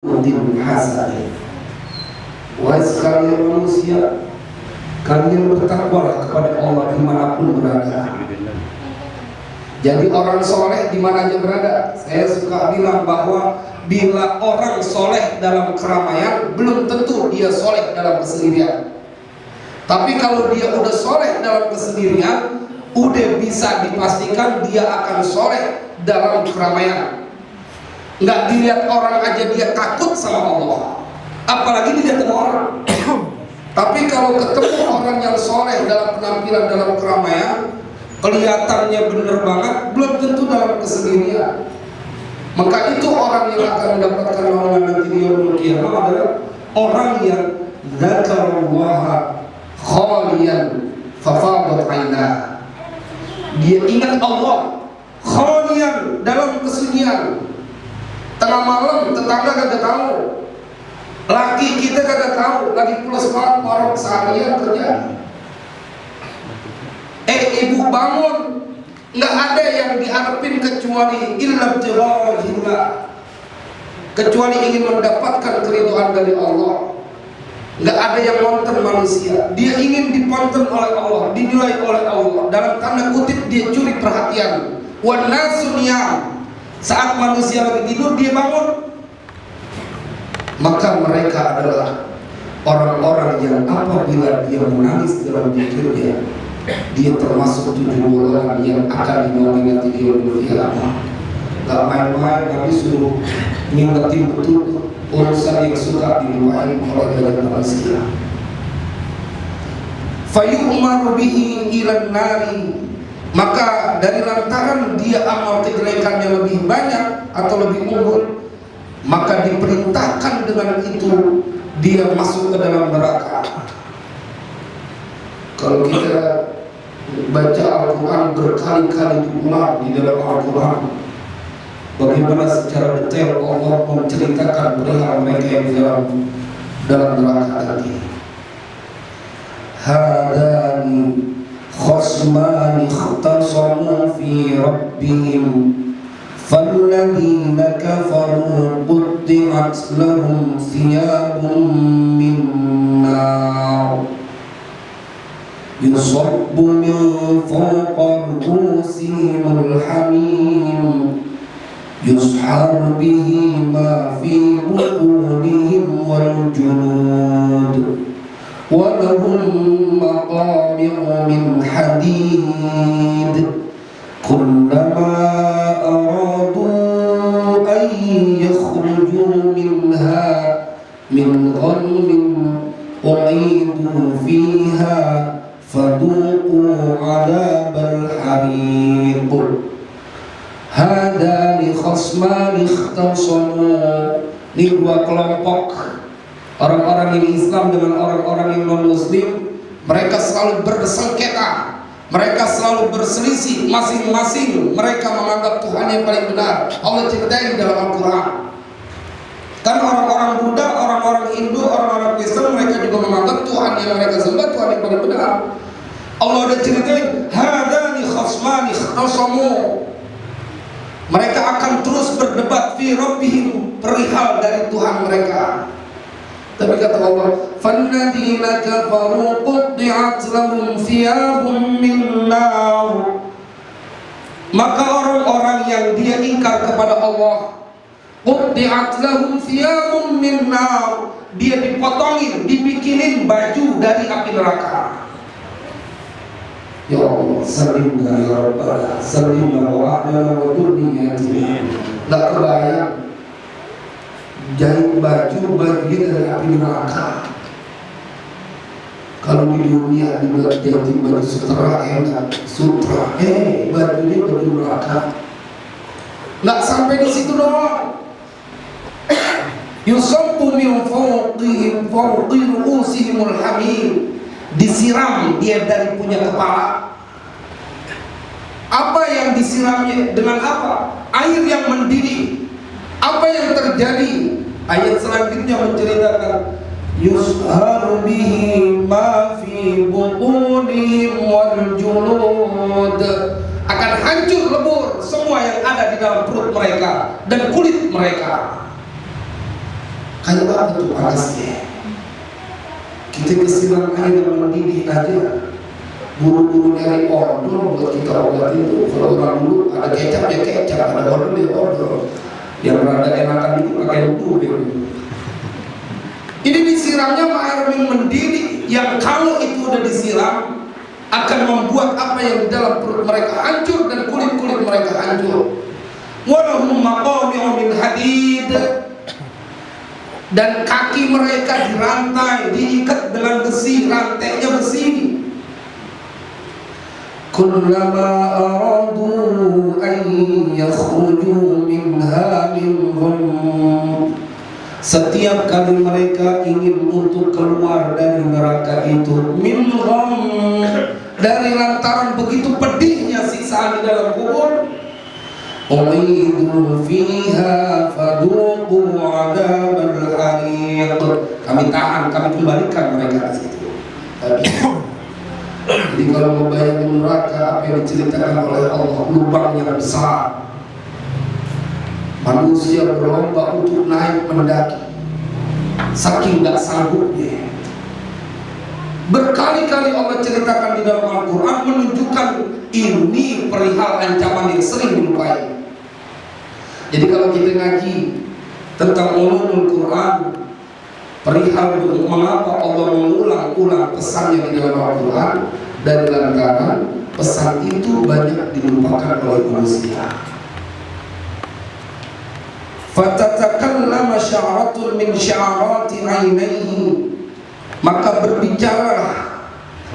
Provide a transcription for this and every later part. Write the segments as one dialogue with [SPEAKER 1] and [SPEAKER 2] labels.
[SPEAKER 1] Udin hasanah. Wahai sekalian manusia, kalian bertakwalah kepada Allah dimanapun berada. Jadi orang soleh dimana aja berada. Saya suka bilang bahwa bila orang soleh dalam keramaian, belum tentu dia soleh dalam kesendirian. Tapi kalau dia udah soleh dalam kesendirian, udah bisa dipastikan dia akan soleh dalam keramaian. Nggak dilihat orang aja dia takut sama Allah, apalagi dilihat sama orang. Tapi kalau ketemu orang yang soleh dalam penampilan dalam keramaian, kelihatannya bener banget, belum tentu dalam kesendirian. Maka itu orang yang akan mendapatkan naungan nanti di yaumul qiyamah adalah orang yang dzakarallaha khaliyan fafadat ainah. Dia ingat Allah khaliyan dalam kesunyian. Tengah malam tetangga kagak tahu, laki kita kagak tahu, lagi pulas banget orang seharian kerja. Ibu bangun, nggak ada yang diharapin kecuali illa ibtigha'illah, kecuali ingin mendapatkan keridhaan dari Allah. Nggak ada yang nonton manusia, dia ingin diponton oleh Allah, dinilai oleh Allah. Dalam tanda kutip dia curi perhatian. Wan nasu niyam. Saat manusia lagi tidur dia bangun. Maka mereka adalah orang-orang yang apabila dia menangis dalam zikirnya, dia termasuk 7 golongan yang akan dinaungi nanti di yaumul qiyamah. Gak main-main, tapi suruh ngingetin betul urusan yang suka dilupain oleh banyak manusia. Fayu'maru bihi ilan nari, maka dari lantaran dia amal kejelekannya lebih banyak atau lebih unggul, maka diperintahkan dengan itu dia masuk ke dalam neraka. Kalau kita baca Al-Quran berkali-kali diulang di dalam Al-Quran, bagaimana secara detail Allah menceritakan perihal mereka yang di dalam neraka tadi. Hadani khasmani ikhtasamu fi rabbihim فالذين كفروا قطعت لهم ثياب من نار يصب من فوق رؤوسهم الحميم يسحر به ما في بطونهم والجلود ولهم مقامع من حديد كلما أرادوا أن يخرجوا منها من غم أعيدوا فيها فذوقوا عذاب الحريق هذا لخصمان اختصموا. Ini dua kelompok orang-orang yang Islam dengan orang-orang yang non-Muslim. Mereka selalu bersengketa, mereka selalu berselisih, masing-masing mereka menganggap Tuhan yang paling benar. Allah ceritain dalam Al-Quran. Kan orang-orang Buddha, orang-orang Hindu, orang-orang Kristen, mereka juga menganggap Tuhan yang mereka sembah Tuhan yang paling benar. Allah udah ceritain, hadani khasmani ikhtasamu. Mereka akan terus berdebat fi rabbihim, perihal dari Tuhan mereka. Tapi kata Allah, falladzina kafaru qutti'at lahum thiyabun min nar. Maka orang-orang yang dia ingkar kepada Allah, qutti'at lahum thiyabun min nar, dia dipotongin, dibikinin baju dari api neraka. Ya Allah, salimna ya Rabbana, salimna wa'adana wa durniyatina. Gak kebayang jahit bajunya dari api neraka. Kalau di dunia dibuat jahit baju sutra enak, sutra, bajunya baju neraka. Nggak sampai di situ doang. Yusabbu min fawqihim fawqi ru'usihimul hamim. Disiram dia dari punya kepala. Apa yang disiramnya? Dengan apa? Air yang mendidih. Apa yang terjadi? Ayat selanjutnya menceritakan yusharu bihi ma fi butunihim wal julud, akan hancur lebur semua yang ada di dalam perut mereka dan kulit mereka. Kayak apa tuh panasnya? Kita kesiram air yang mendidih aja, buru-buru nyari odol buat kita obat itu. Kalau orang dulu ada kecap ya kecap, ada odol ya odol. Yang rada enakan itu pakai bubur. Ini disiramnya air yang mendidih, yang kalau itu udah disiram akan membuat apa yang di dalam perut mereka hancur dan kulit-kulit mereka hancur. Walahum maqami'u min hadid, dan kaki mereka dirantai, diikat dengan besi, rantainya besi. Kullama aradu an yakhruju minha min gham, setiap kali mereka ingin untuk keluar dari neraka itu, min gham, dari lantaran begitu pedihnya siksaan di dalam kubur, u'idu fiha faduqu 'adzabal hariq, kami tahan, kami kembalikan mereka ke situ. Jadi kalau membayangkan neraka, apa yang diceritakan oleh Allah, lubangnya besar, manusia berlomba untuk naik mendaki, saking gak sanggupnya. Berkali-kali Allah ceritakan di dalam Al-Quran menunjukkan ini perihal ancaman yang sering dilupai. Jadi kalau kita ngaji tentang ulumul Quran, perihal mengapa Allah mengulang-ulang pesannya di dalam Al-Quran, dari lantaran pesan itu banyak dilupakan oleh manusia. Fatatakallama sya'ratun min sya'rati 'ainaihi, maka berbicaralah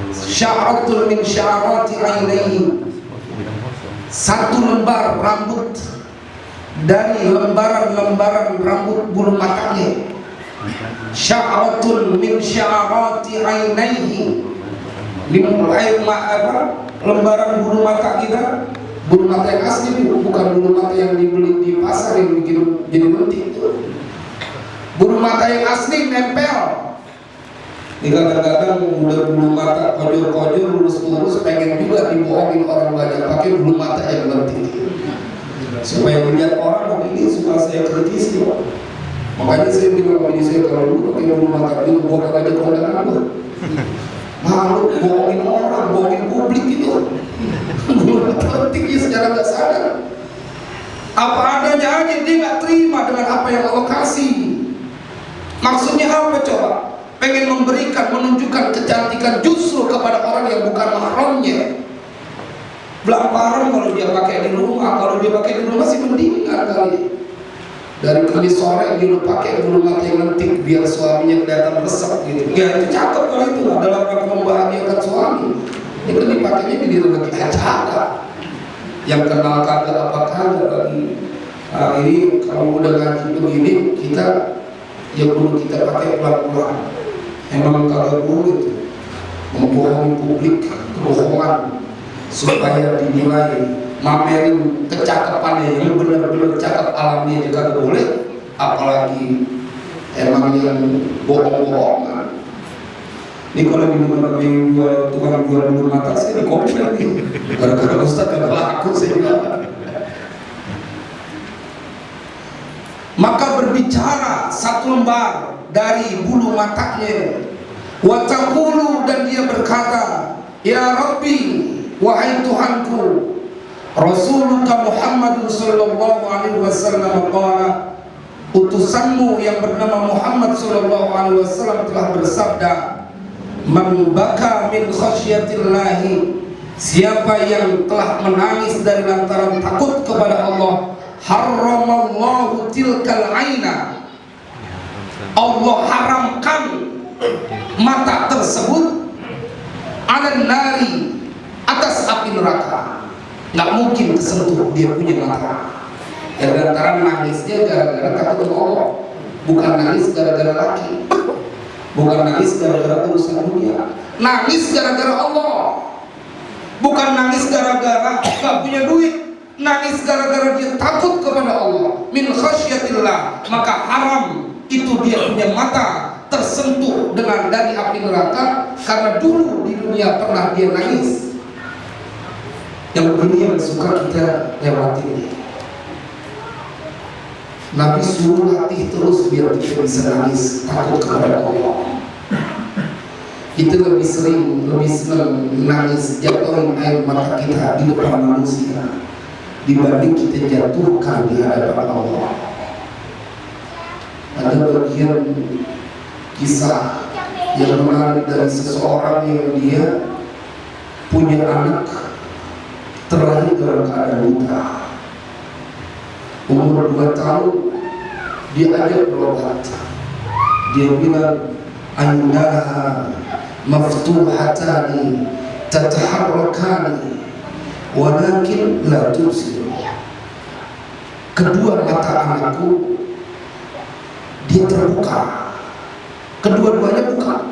[SPEAKER 1] sya'ratun min sya'rati 'ainaihi, satu lembar rambut dari lembaran-lembaran rambut bulu matanya. Sya'ratun min sya'rati 'ainaihi, lembaran bulu mata kita, bulu mata yang asli, bukan bulu mata yang dibeli di pasar yang bikin jadi lentik. Bulu mata yang asli nempel. Ini kadang-kadang udah bulu mata kojor-kojor, lurus-lurus, pengen juga dibohongin orang banyak pakai bulu mata yang lentik supaya melihat orang begini, suka saya kritisi. Makanya saya bilang sama saya, kalau dulu pakai bulu mata itu bukan aja kondangan gue. Malu bohongin orang, bohongin publik gitu. Pentingnya secara gak sadar. Apa adanya aja, dia gak terima dengan apa yang Allah kasih. Maksudnya apa coba? Pengen memberikan, menunjukkan kecantikan justru kepada orang yang bukan mahramnya. Belamparan kalau dia pakai di rumah, kalau dia pakai di rumah sih mendingan kali. Dari kumis sore dia pakai bulu mata yang lentik biar suaminya kelihatan resep gitu. Ya itu cakep kalau itu dalam rangka membahagiakan suami. Itu dipakainya di lagi acara. Yang kenal kagak apa kagak lagi. Nah, ini kalau udah ngaji begini kita ya perlu kita pakai pelan-pelan. Emang kagak boleh membohongi publik, kebohongan supaya dinilai, mamerin kecakapannya yang benar-benar cakep alamnya juga gak boleh, apalagi emang yang bohong-bohongan. Ini kalau di rumah yang tukang jual bulu mata saya di komplain nih, gara-gara Ustaz gak laku saya bilang. Maka berbicara satu lembar dari bulu matanya, wa taqulu, dan dia berkata, ya Rabbi, wahai Tuhanku, Rasulullah Muhammad sallallahu alaihi wasallam qala, utusanmu yang bernama Muhammad sallallahu alaihi wasallam telah bersabda, man baka min khasyatillahi, siapa yang telah menangis dari lantaran takut kepada Allah, harramallahu tilkal aina, Allah haramkan mata tersebut, ala nari, atas api neraka. Nggak mungkin kesentuh dia punya mata. Ya lantaran nangisnya gara-gara takut sama Allah, bukan nangis gara-gara laki, bukan nangis gara-gara urusan dunia, nangis gara-gara Allah, bukan nangis gara-gara nggak punya duit, nangis gara-gara dia takut kepada Allah. Min khasyatillah, maka haram itu dia punya mata tersentuh dengan dari api neraka, karena dulu di dunia pernah dia nangis. Yang begini yang suka kita lewati. Nabi suruh latih terus biar kita bisa nangis takut kepada Allah. Kita lebih senang nangis jatuhin air mata kita di depan manusia dibanding kita jatuhkan di hadapan Allah. Ada bagian kisah yang menarik dari seseorang yang dia punya anak terlahir dalam keadaan buta. Umur 2 tahun dia ajak berobat. Dia bilang annaha maftuhatani tataharrakani walakin la tubsir. Kedua mata anakku dia terbuka, kedua-duanya buka.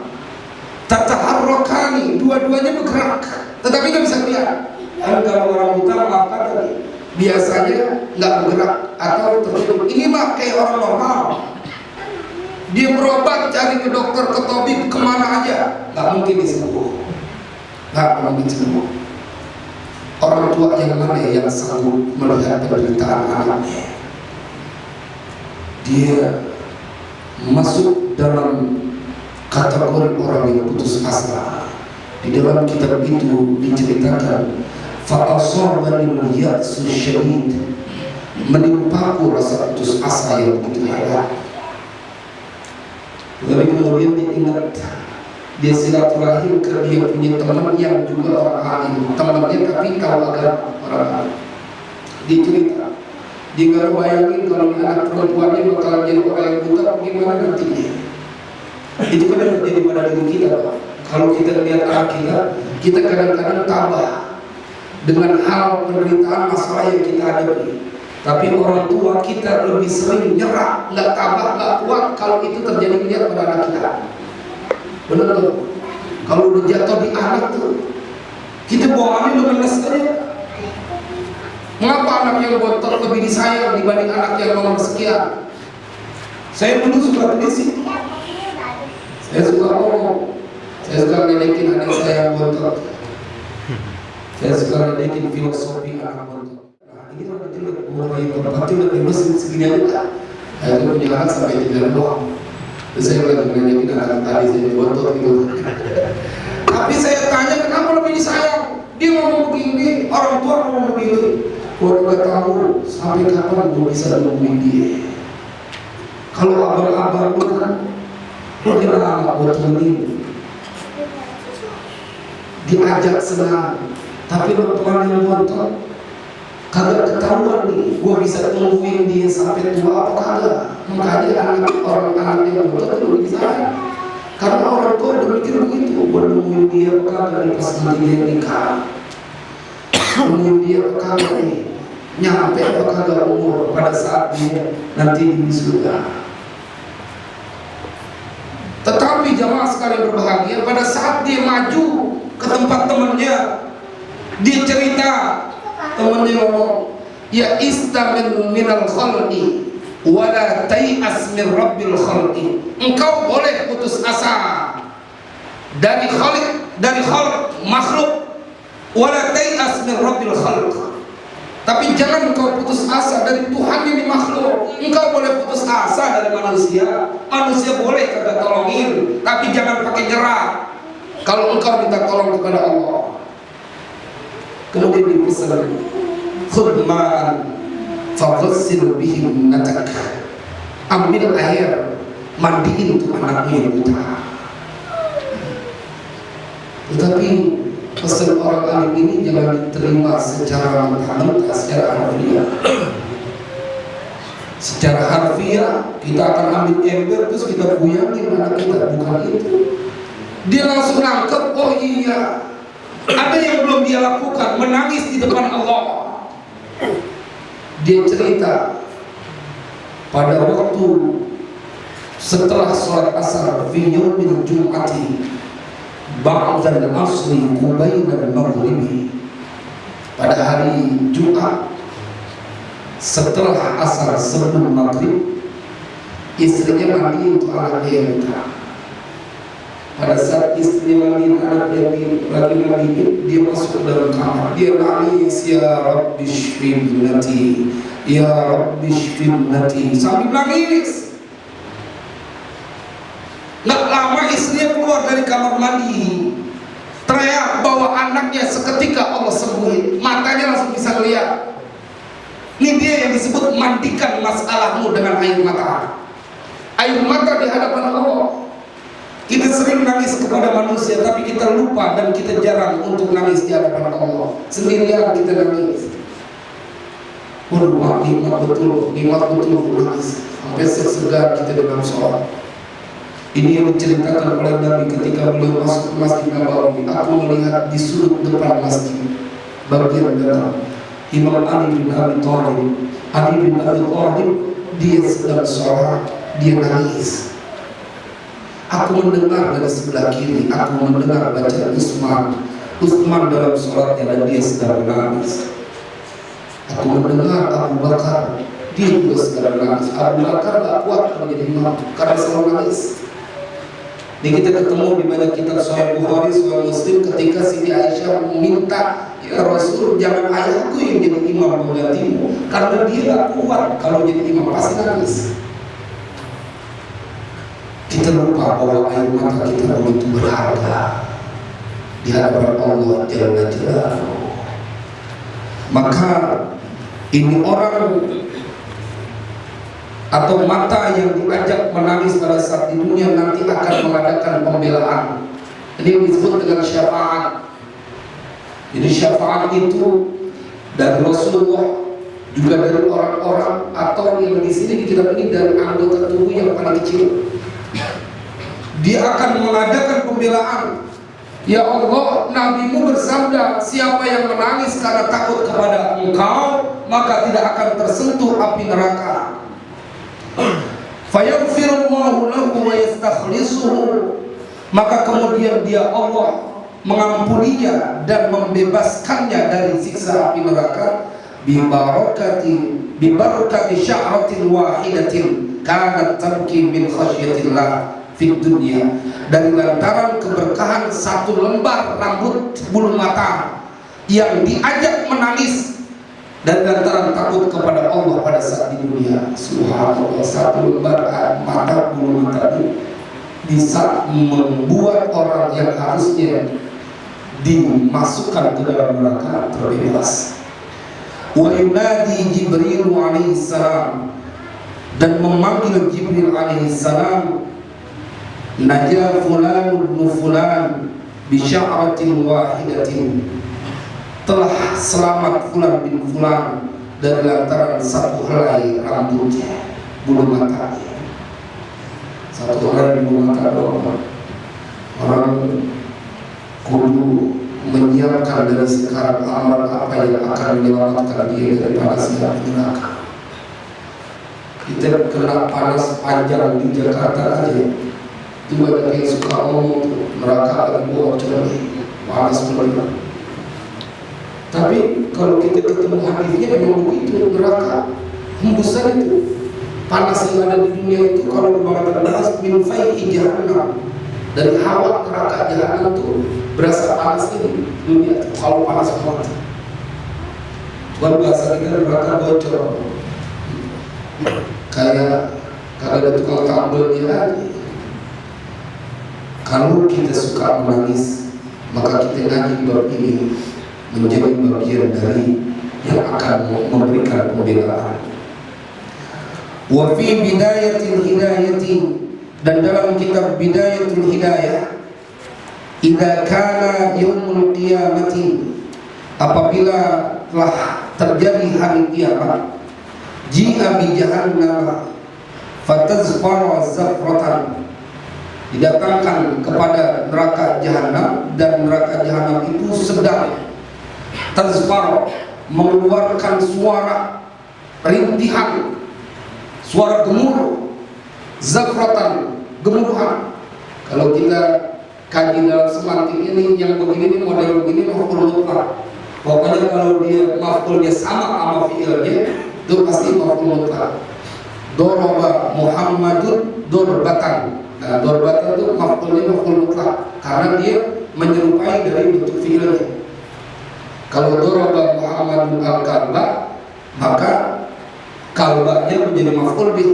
[SPEAKER 1] Tataharrakani, dua-duanya bergerak, tetapi nggak bisa lihat. Kan kalau orang buta maafkan tadi biasanya nggak bergerak atau tertutup. Ini mah kayak orang normal. Dia berobat cari ke dokter, ke tabib, kemana aja nggak mungkin disembuh, nggak mungkin sembuh. Orang tua yang mana yang sanggup melihat penderitaan anaknya? Dia masuk dalam kategori orang yang putus asa. Di dalam kitab itu diceritakan fa'asabani al-ya'su syadid, menimpaku rasa putus asa yang begitu hebat. Lalu kemudian dia ingat, dia silaturahim ke dia punya teman yang juga orang alim, temannya tapi tahu agama orang alim. Dia cerita, dia nggak bayangin kalau anak perempuannya bakal jadi orang yang buta, gimana nantinya. Itu kan yang terjadi pada diri kita, Pak. Kalau kita lihat anak kita kadang-kadang tabah dengan hal penderitaan masalah yang kita hadapi. Tapi orang tua kita lebih sering nyerah, nggak tabah, nggak kuat kalau itu terjadi lihat pada anak kita. Benar tuh? Kalau udah jatuh di anak tuh, kita bawaannya dengan saja. Mengapa anak yang bontot lebih disayang dibanding anak yang nomor sekian? Saya dulu suka berisik, saya suka ngomong, saya suka ngelekin anak saya yang bontot, saya suka ngelekin filosofi anak bontot. Ini orang kecil mulai berpati lebih mesin segini aja. Saya tuh punya anak sampai 3 doang. Terus saya lagi ngelekin anak tadi saya bontot gitu. Tapi saya tanya kenapa lebih disayang? Dia ngomong begini, orang tua ngomong begini. Gua nggak tahu sampai kapan gua bisa nemuin dia. Kalau abang-abang lu kan, lu kira anak gua temenin, diajak senang, tapi lu pelan yang bontot, kagak ketahuan nih. Gua bisa tungguin dia sampai tua apa kagak? Makanya anak orang yang bontot itu lebih sayang. Karena orang tua udah mikir begitu, gua nemuin dia apa kagak pas nanti dia nikah, nemuin dia apa kagak nih. Nyampe apa kagak umur pada saat dia nanti di surga. Tetapi jamaah sekalian berbahagia, pada saat dia maju ke tempat temannya, dia cerita, temannya ngomong, ya istamin minal khalqi wala tai'as min rabbil khalqi. Engkau boleh putus asa dari khalq makhluk, wala tai'as min rabbil khalq. Tapi jangan engkau putus asa dari Tuhan yang di makhluk. Engkau boleh putus asa dari manusia. Manusia boleh kagak tolongin, tapi jangan pakai nyerah. Kalau engkau minta tolong kepada Allah. Kemudian dipesan, khudman faghsil bihi natak. Ambil air, mandiin tuh anakmu yang buta. Tetapi pesan orang alim ini jangan diterima secara mentah-mentah, secara harfiah. Secara harfiah kita akan ambil ember terus kita buyangin anak kita, bukan itu. Dia langsung nangkep, oh iya, ada yang belum dia lakukan, menangis di depan Allah. Dia cerita pada waktu setelah sholat asar fi yaumil jum'ati ba'dal asri qubailal maghribi, pada hari Jumat setelah asar sebelum maghrib, istrinya mandi untuk anaknya yang buta. Pada saat istri mandi anaknya lagi mandi, dia masuk ke dalam kamar, dia nangis, ya Rabbi shfi ibnati Ya Rabbi shfibnati, sambil nangis. Nggak lama istrinya keluar dari kamar mandi, teriak bahwa anaknya seketika Allah sembuhin, matanya langsung bisa melihat. Ini dia yang disebut mandikan masalahmu dengan air mata. Air mata di hadapan Allah. Kita sering nangis kepada manusia, tapi kita lupa dan kita jarang untuk nangis di hadapan Allah. Sendirian kita nangis. Waduh, nikmat betul nangis. Sampai segar kita dengan sholat. Ini yang diceritakan oleh Nabi ketika beliau masuk ke Masjid Nabawi. Aku melihat di sudut depan masjid bagian dalam Imam Ali bin Abi Thalib. Ali bin Abi Thalib dia sedang sholat, dia nangis. Aku mendengar dari sebelah kiri, aku mendengar bacaan Utsman dalam sholatnya dan dia sedang menangis. Aku mendengar Abu Bakar, dia juga sedang menangis. Abu Bakar tak kuat menjadi imam karena selalu nangis. Ini kita ketemu di banyak kitab Sahih Bukhari, Sahih Muslim ketika Siti Aisyah meminta, ya Rasul jangan ayahku yang jadi imam menggantimu karena dia tak kuat kalau jadi imam, pasti nangis. Kita lupa bahwa air mata kita begitu berharga di hadapan Allah Jalla Jalaluhu. Maka ini orang atau mata yang diajak menangis pada saat di dunia nanti akan mengadakan pembelaan. Ini disebut dengan syafaat. Jadi syafaat itu dari Rasulullah, juga dari orang-orang, atau yang di sini di kitab ini dari anggota tubuh yang paling kecil. Dia akan mengadakan pembelaan. Ya Allah, Nabi-Mu bersabda, siapa yang menangis karena takut kepada Engkau, maka tidak akan tersentuh api neraka. Fayaghfirullahu lahu wa yastakhlisuhu, maka kemudian dia Allah mengampuninya dan membebaskannya dari siksa api neraka. Bibarakati sya'ratin wahidatin kanat tabki min khasyatillah fid dunya, dari lantaran keberkahan satu lembar rambut bulu mata yang diajak menangis dan lantaran takut kepada Allah pada saat di dunia. Subhanallah, satu lembar mata bulu mata itu bisa membuat orang yang harusnya dimasukkan ke dalam neraka terbebas. Wa yunadi Jibril alaihi salam, dan memanggil Jibril alaihi salam, naja fulan ibn fulan bi sya'ratin wahidatin, telah selamat fulan bin fulan dari lantaran satu helai rambutnya, bulu matanya. Satu helai bulu mata doang. Orang kudu menyiapkan dari sekarang amal apa yang akan menyelamatkan dia dari panas neraka. Kita kena panas panjang di Jakarta aja, itu banyak yang suka ngomong neraka lagi bocor, panas benar. Tapi kalau kita ketemu hadisnya memang begitu, neraka hembusan itu, panas yang ada di dunia itu kalau berbagai panas min faihi jahannam, dari hawa neraka jahanam itu berasa panas ini dunia kalau panas banget. Bukan bahasa kita neraka bocor, kayak ada tukang tambelnya lagi. Kalau kita suka menangis, maka kita ngaji bab ini menjadi bagian dari yang akan memberikan pembelaan. Wa fi bidayatil hidayati, dan dalam kitab Bidayatul Hidayah, idza kana yaumul qiyamati, apabila telah terjadi hari kiamat, jika bi jahannam fatazfara zafratan, didatangkan kepada neraka jahanam, dan neraka jahanam itu sedang tazfar, mengeluarkan suara rintihan, suara gemuruh, zafratan, gemuruhan. Kalau kita kaji dalam semantik ini, yang begini model begini maf'ul mutlaq. Pokoknya kalau dia maf'ulnya sama sama fi'ilnya, itu pasti maf'ul mutlaq. Daraba Muhammadun dorbatan. Nah, dorbatan itu maf'ulnya maf'ul mutlaq karena dia menyerupai dari bentuk fi'ilnya. Kalau daraba Muhammadun al-kalba, maka kalbanya menjadi maf'ul bih.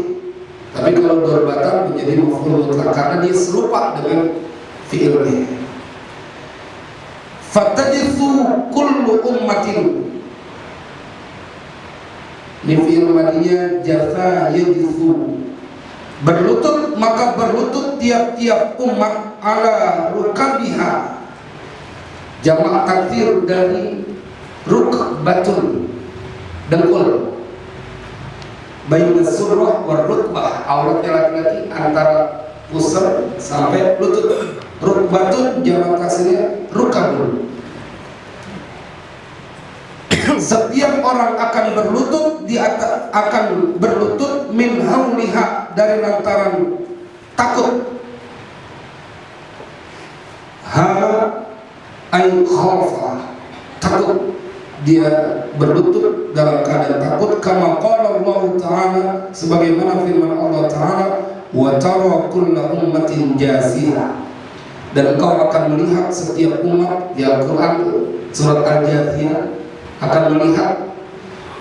[SPEAKER 1] Tapi kalau darbatan menjadi maf'ul mutlaq karena dia serupa dengan fi'ilnya. Fatajithu kullu ummatin. Ini fi'il madiyah jafa yajithu. Berlutut, maka berlutut tiap-tiap umat ala rukabiha. Jamak takdir dari rukbatun, dengkul. Baina surrah wa rukbah, auratnya laki-laki antara pusar sampai lutut. Rukbatun jamak taksirnya rukabun. Setiap orang akan berlutut di atas, akan berlutut min hauliha, dari lantaran takut. Ha ay khafa, takut, dia berlutut dalam keadaan takut. Kama qala Allah Ta'ala, sebagaimana firman Allah Ta'ala, wa tara kulla ummatin jasiyah, dan kau akan melihat setiap umat. Di Al-Quran surat Al-Jathiyah akan melihat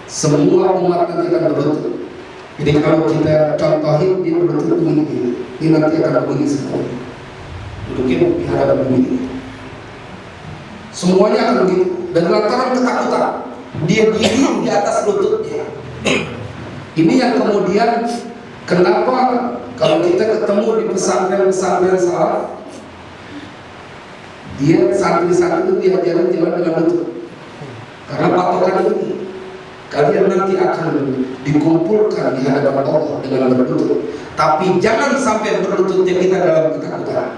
[SPEAKER 1] semua umat nanti akan berlutut. Jadi kalau kita contohin dia berlutut begini, dia nanti akan begini semua, duduknya di hadapan begini. Semuanya akan begitu. Dan lantaran ketakutan dia diri di atas lututnya. Ini yang kemudian kenapa kalau kita ketemu di pesantren-pesantren salaf, dia santri-santri itu diajarin jalan dengan lutut. Karena patokan ini, kalian nanti akan dikumpulkan di hadapan Allah dengan berlutut. Tapi jangan sampai berlututnya kita dalam ketakutan.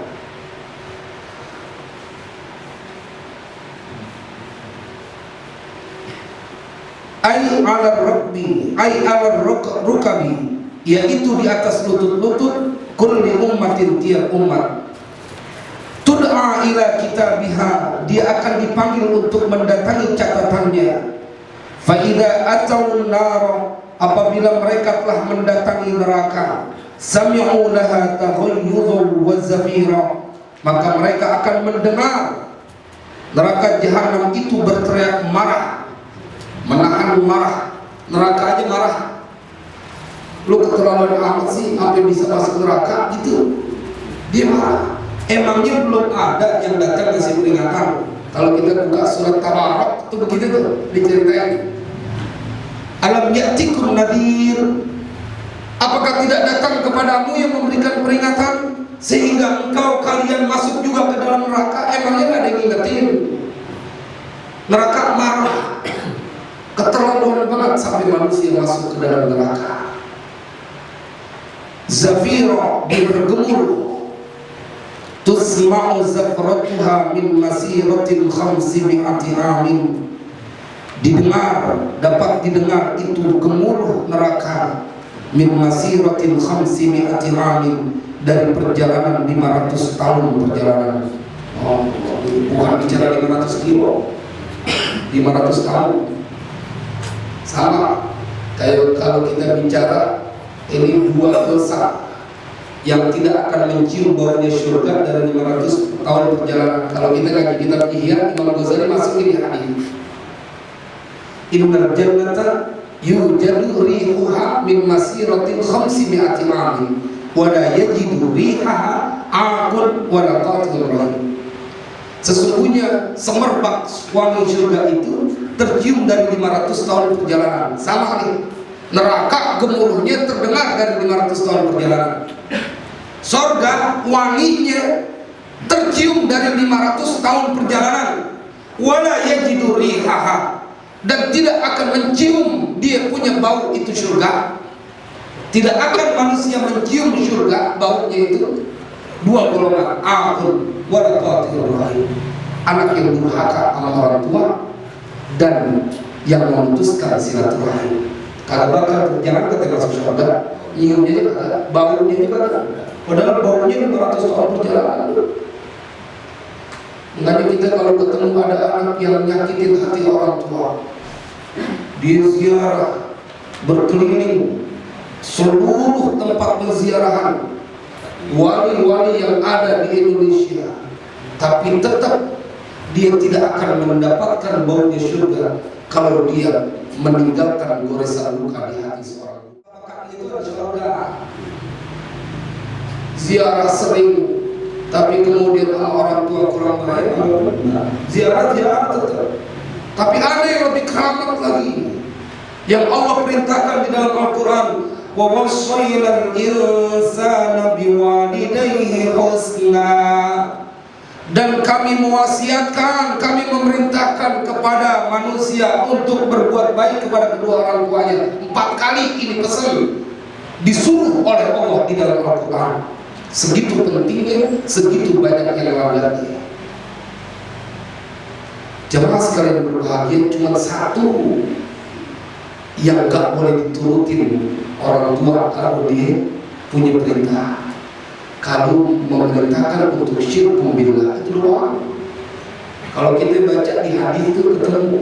[SPEAKER 1] Ay ala rukbi, ay ala rukabi, yaitu di atas lutut-lutut kulli ummatin, tiap umat. Tud'a ila kitabiha, dia akan dipanggil untuk mendatangi catatannya. Fa idza atawun nar, apabila mereka telah mendatangi neraka, sami'u laha taghayyudhu wa zafira, maka mereka akan mendengar neraka jahanam itu berteriak marah, menahan marah. Neraka aja marah. Lu keterlaluan amat sih sampai bisa masuk neraka gitu. Dia marah. Emangnya belum ada yang datang kasih peringatan. Kalau kita buka surat Tabarak itu begitu tuh diceritain. Alam ya'tikum nadhir, apakah tidak datang kepadamu yang memberikan peringatan sehingga engkau kalian masuk juga ke dalam neraka? Emangnya nggak ada yang ngingetin? Neraka marah, keterlaluan banget sampai manusia masuk ke dalam neraka. Zafira, dia bergemuruh. Tusma'u zafratuha min masiratin 500 amin. Didengar, dapat didengar itu gemuruh neraka min masiratin 500 amin, dari perjalanan 500 tahun perjalanan. Oh, bukan bicara 500 kilo, 500 tahun. Sama kayak kalau kita bicara ini dua dosa yang tidak akan mencium baunya surga dari 500 tahun perjalanan. Kalau kita ngaji kitab Ihya, Imam Ghazali masuk ini hadis. Innal jannata yujadu rihuha min masiratin 500 amin wa la yajidu rihaha aqul wa la qatil rahim. Sesungguhnya semerbak wangi surga itu tercium dari 500 tahun perjalanan. Sama nih, neraka gemuruhnya terdengar dari 500 tahun perjalanan. Surga wanginya tercium dari 500 tahun perjalanan. Wala yajidu rihaha, dan tidak akan mencium dia punya bau itu surga. Tidak akan manusia mencium surga baunya itu. Dua golongan, aqul wala qatil rahim, anak yang durhaka sama orang tua dan yang memutuskan silaturahim. Kalau bakal berjalan ke masuk surga, nyiumnya juga ada, baunya juga ada. Padahal baunya 500 tahun perjalanan. Makanya kita kalau ketemu ada anak yang nyakitin hati orang tua, dia ziarah berkeliling seluruh tempat penziarahan wali-wali yang ada di Indonesia, tapi tetap dia tidak akan mendapatkan baunya surga kalau dia meninggalkan goresan luka di hati seorang. Apakah itu adalah surga? Ziarah sering, tapi kemudian orang tua kurang baik, ziarah tetap. Tapi ada yang lebih keramat lagi, yang Allah perintahkan di dalam Al-Quran. Wa wasailal insana biwalidayhi husna. Dan kami mewasiatkan, kami memerintahkan kepada manusia untuk berbuat baik kepada kedua orang tuanya. 4 kali ini pesan disuruh oleh Allah di dalam Al-Quran. Segitu pentingnya, segitu banyak yang melanggarnya. Jemaah sekalian berbahagia, cuma satu yang gak boleh diturutin orang tua kalau dia punya perintah. Kalau memerintahkan untuk syirik billah, itu doang. Kalau kita baca di hadis itu ketemu,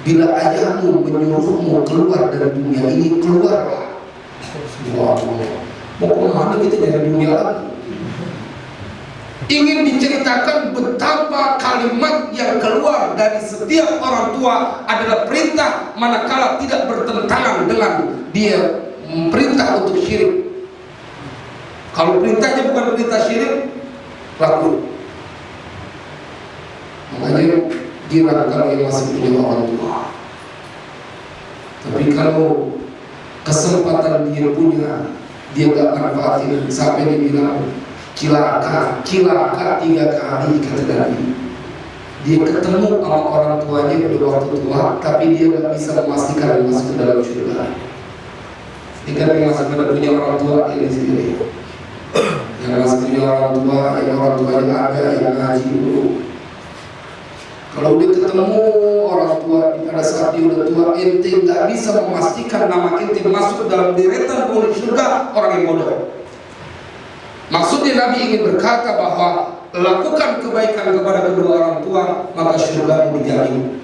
[SPEAKER 1] bila ayahmu menyuruhmu keluar dari dunia ini, keluarlah. Mau kemana kita dari dunia lagi? Ingin diceritakan betapa kalimat yang keluar dari setiap orang tua adalah perintah, manakala tidak bertentangan dengan dia perintah untuk syirik. Kalau perintahnya bukan perintah syirik, laku. Makanya girang kalau yang masih punya orang tua. Tapi kalau kesempatan dia punya, dia gak manfaatin, sampai dia bilang cilaka 3 kali kata Nabi. Dia ketemu sama orang tuanya pada waktu tua, tapi dia gak bisa memastikan dia masuk ke dalam surga. Jika dia masih punya orang tua, ini sendiri. Yang masih punya orang tua, yang orang tuanya ada, yang ngaji dulu. Kalau dia ketemu orang tua pada saat dia udah tua, ente gak bisa memastikan nama ente masuk dalam deretan penghuni surga, orang yang bodoh. Maksudnya Nabi ingin berkata bahwa lakukan kebaikan kepada kedua orang tua, maka surga dijamin.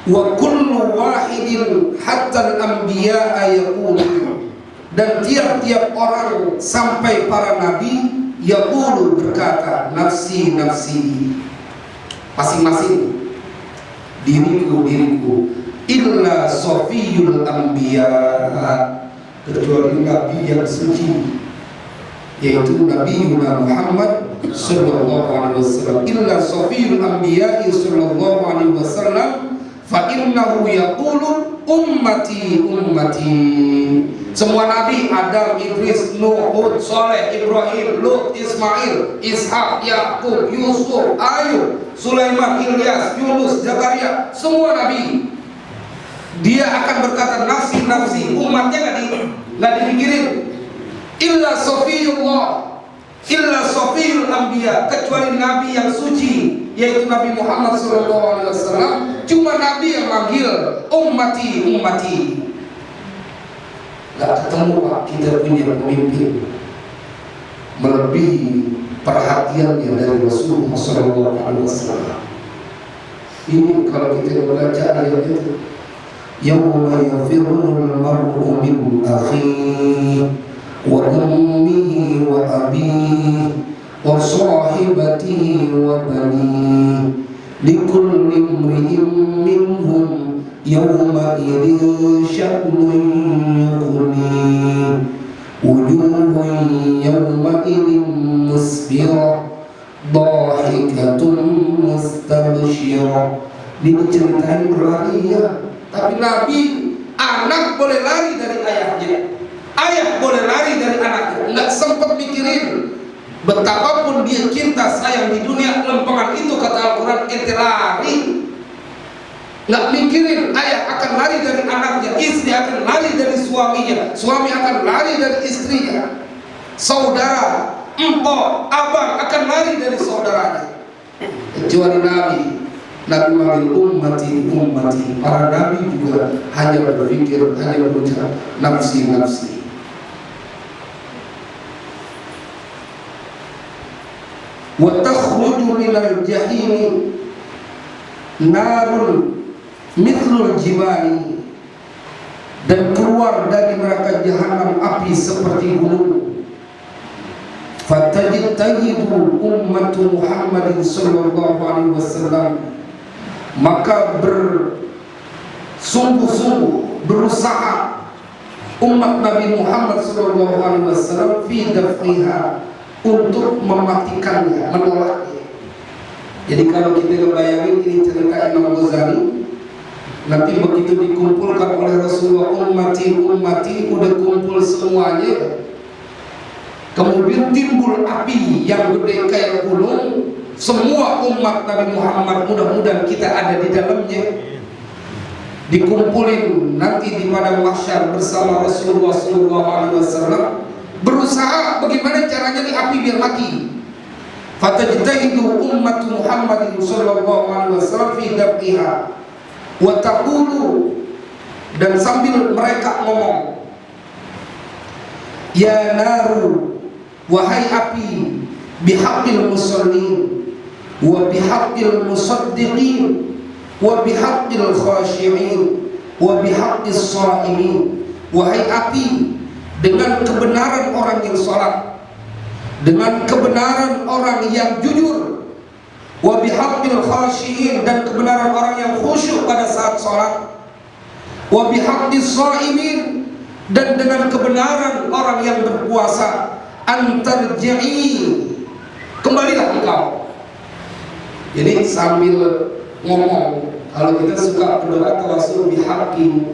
[SPEAKER 1] Wa kullu wahidin hatta al-anbiya'a yaqulu, dan tiap-tiap orang sampai para nabi yaqulu berkata, nafsi nafsi, masing-masing diriku illa safiyul anbiya, kecuali nabi yang suci, yaitu Nabi Muhammad sallallahu alaihi wasallam. Illa safiyul anbiya sallallahu alaihi wasallam fa innahu yaqulu ummati ummati. Semua nabi, Adam, Idris, Nuh, Hud, Saleh, Ibrahim, Lut, Ismail, Ishak, Yakub, Yusuf, Ayub, Sulaiman, Ilyas, Yunus, Zakaria, semua nabi dia akan berkata nafsi nafsi, umatnya nggak dipikirin. Illa safiyullah, illa safiyul anbiya, kecuali nabi yang suci, yaitu Nabi Muhammad SAW. Cuma nabi yang manggil ummati ummati. Gak ketemu Pak, kita punya pemimpin melebihi perhatiannya dari Rasulullah SAW. Ini kalau kita membaca ayat itu, yawma yafirrul mar'u min akhihi wa ummihi wa abihi wa sahibatihi wa banihi likulli imri'in minhum yawma idzin sya'nun yughnihi wujuhun yawma idzin musfirah dhahikatun mustabshirah. Ini ceritain berlari ya. Tapi Nabi, anak boleh lari dari ayahnya, ayah boleh lari dari anaknya. Nggak sempat mikirin betapapun dia cinta sayang di dunia, lempengan itu kata Al-Quran ente lari. Nggak mikirin ayah akan lari dari anaknya, istri akan lari dari suaminya, suami akan lari dari istrinya, saudara, empok, abang akan lari dari saudaranya. Kecuali Nabi. Nabi manggil ummati ummati. Para nabi juga hanya berpikir, hanya berucap nafsi nafsi. Wa takhruju minal jahimi narun mithlul jibali, dan keluar dari neraka jahanam api seperti gunung. Fatajtahidu ummatu Muhammadin sallallahu alaihi wasallam, maka bersungguh-sungguh berusaha umat Nabi Muhammad sallallahu alaihi wasallam fi daf'iha, untuk mematikannya, menolaknya. Jadi kalau kita bayangin ini cerita Imam Ghazali, nanti begitu dikumpulkan oleh Rasulullah, ummati udah kumpul semuanya, kemudian timbul api yang gede kayak gunung, semua umat Nabi Muhammad mudah-mudahan kita ada di dalamnya, dikumpulin nanti di padang mahsyar bersama Rasulullah SAW, berusaha bagaimana caranya nih api biar mati. Fatajtahidu ummatu Muhammadin sallallahu alaihi wasallam fi dab'iha wa taqulu, dan sambil mereka ngomong, ya naru, wahai api, bihaqqil musallin wa bihaqqil musaddiqin wa bihaqqil khashi'in wa bihaqqis sha'imin. Wahai api, dengan kebenaran orang yang sholat, dengan kebenaran orang yang jujur, wa bihaqqil khashi'in, dan kebenaran orang yang khusyuk pada saat sholat, wa bihaqqis sha'imin, dan dengan kebenaran orang yang berpuasa, antarji'i, kembalilah engkau. Jadi sambil ngomong, kalau kita suka berdoa tawasul bihaqqi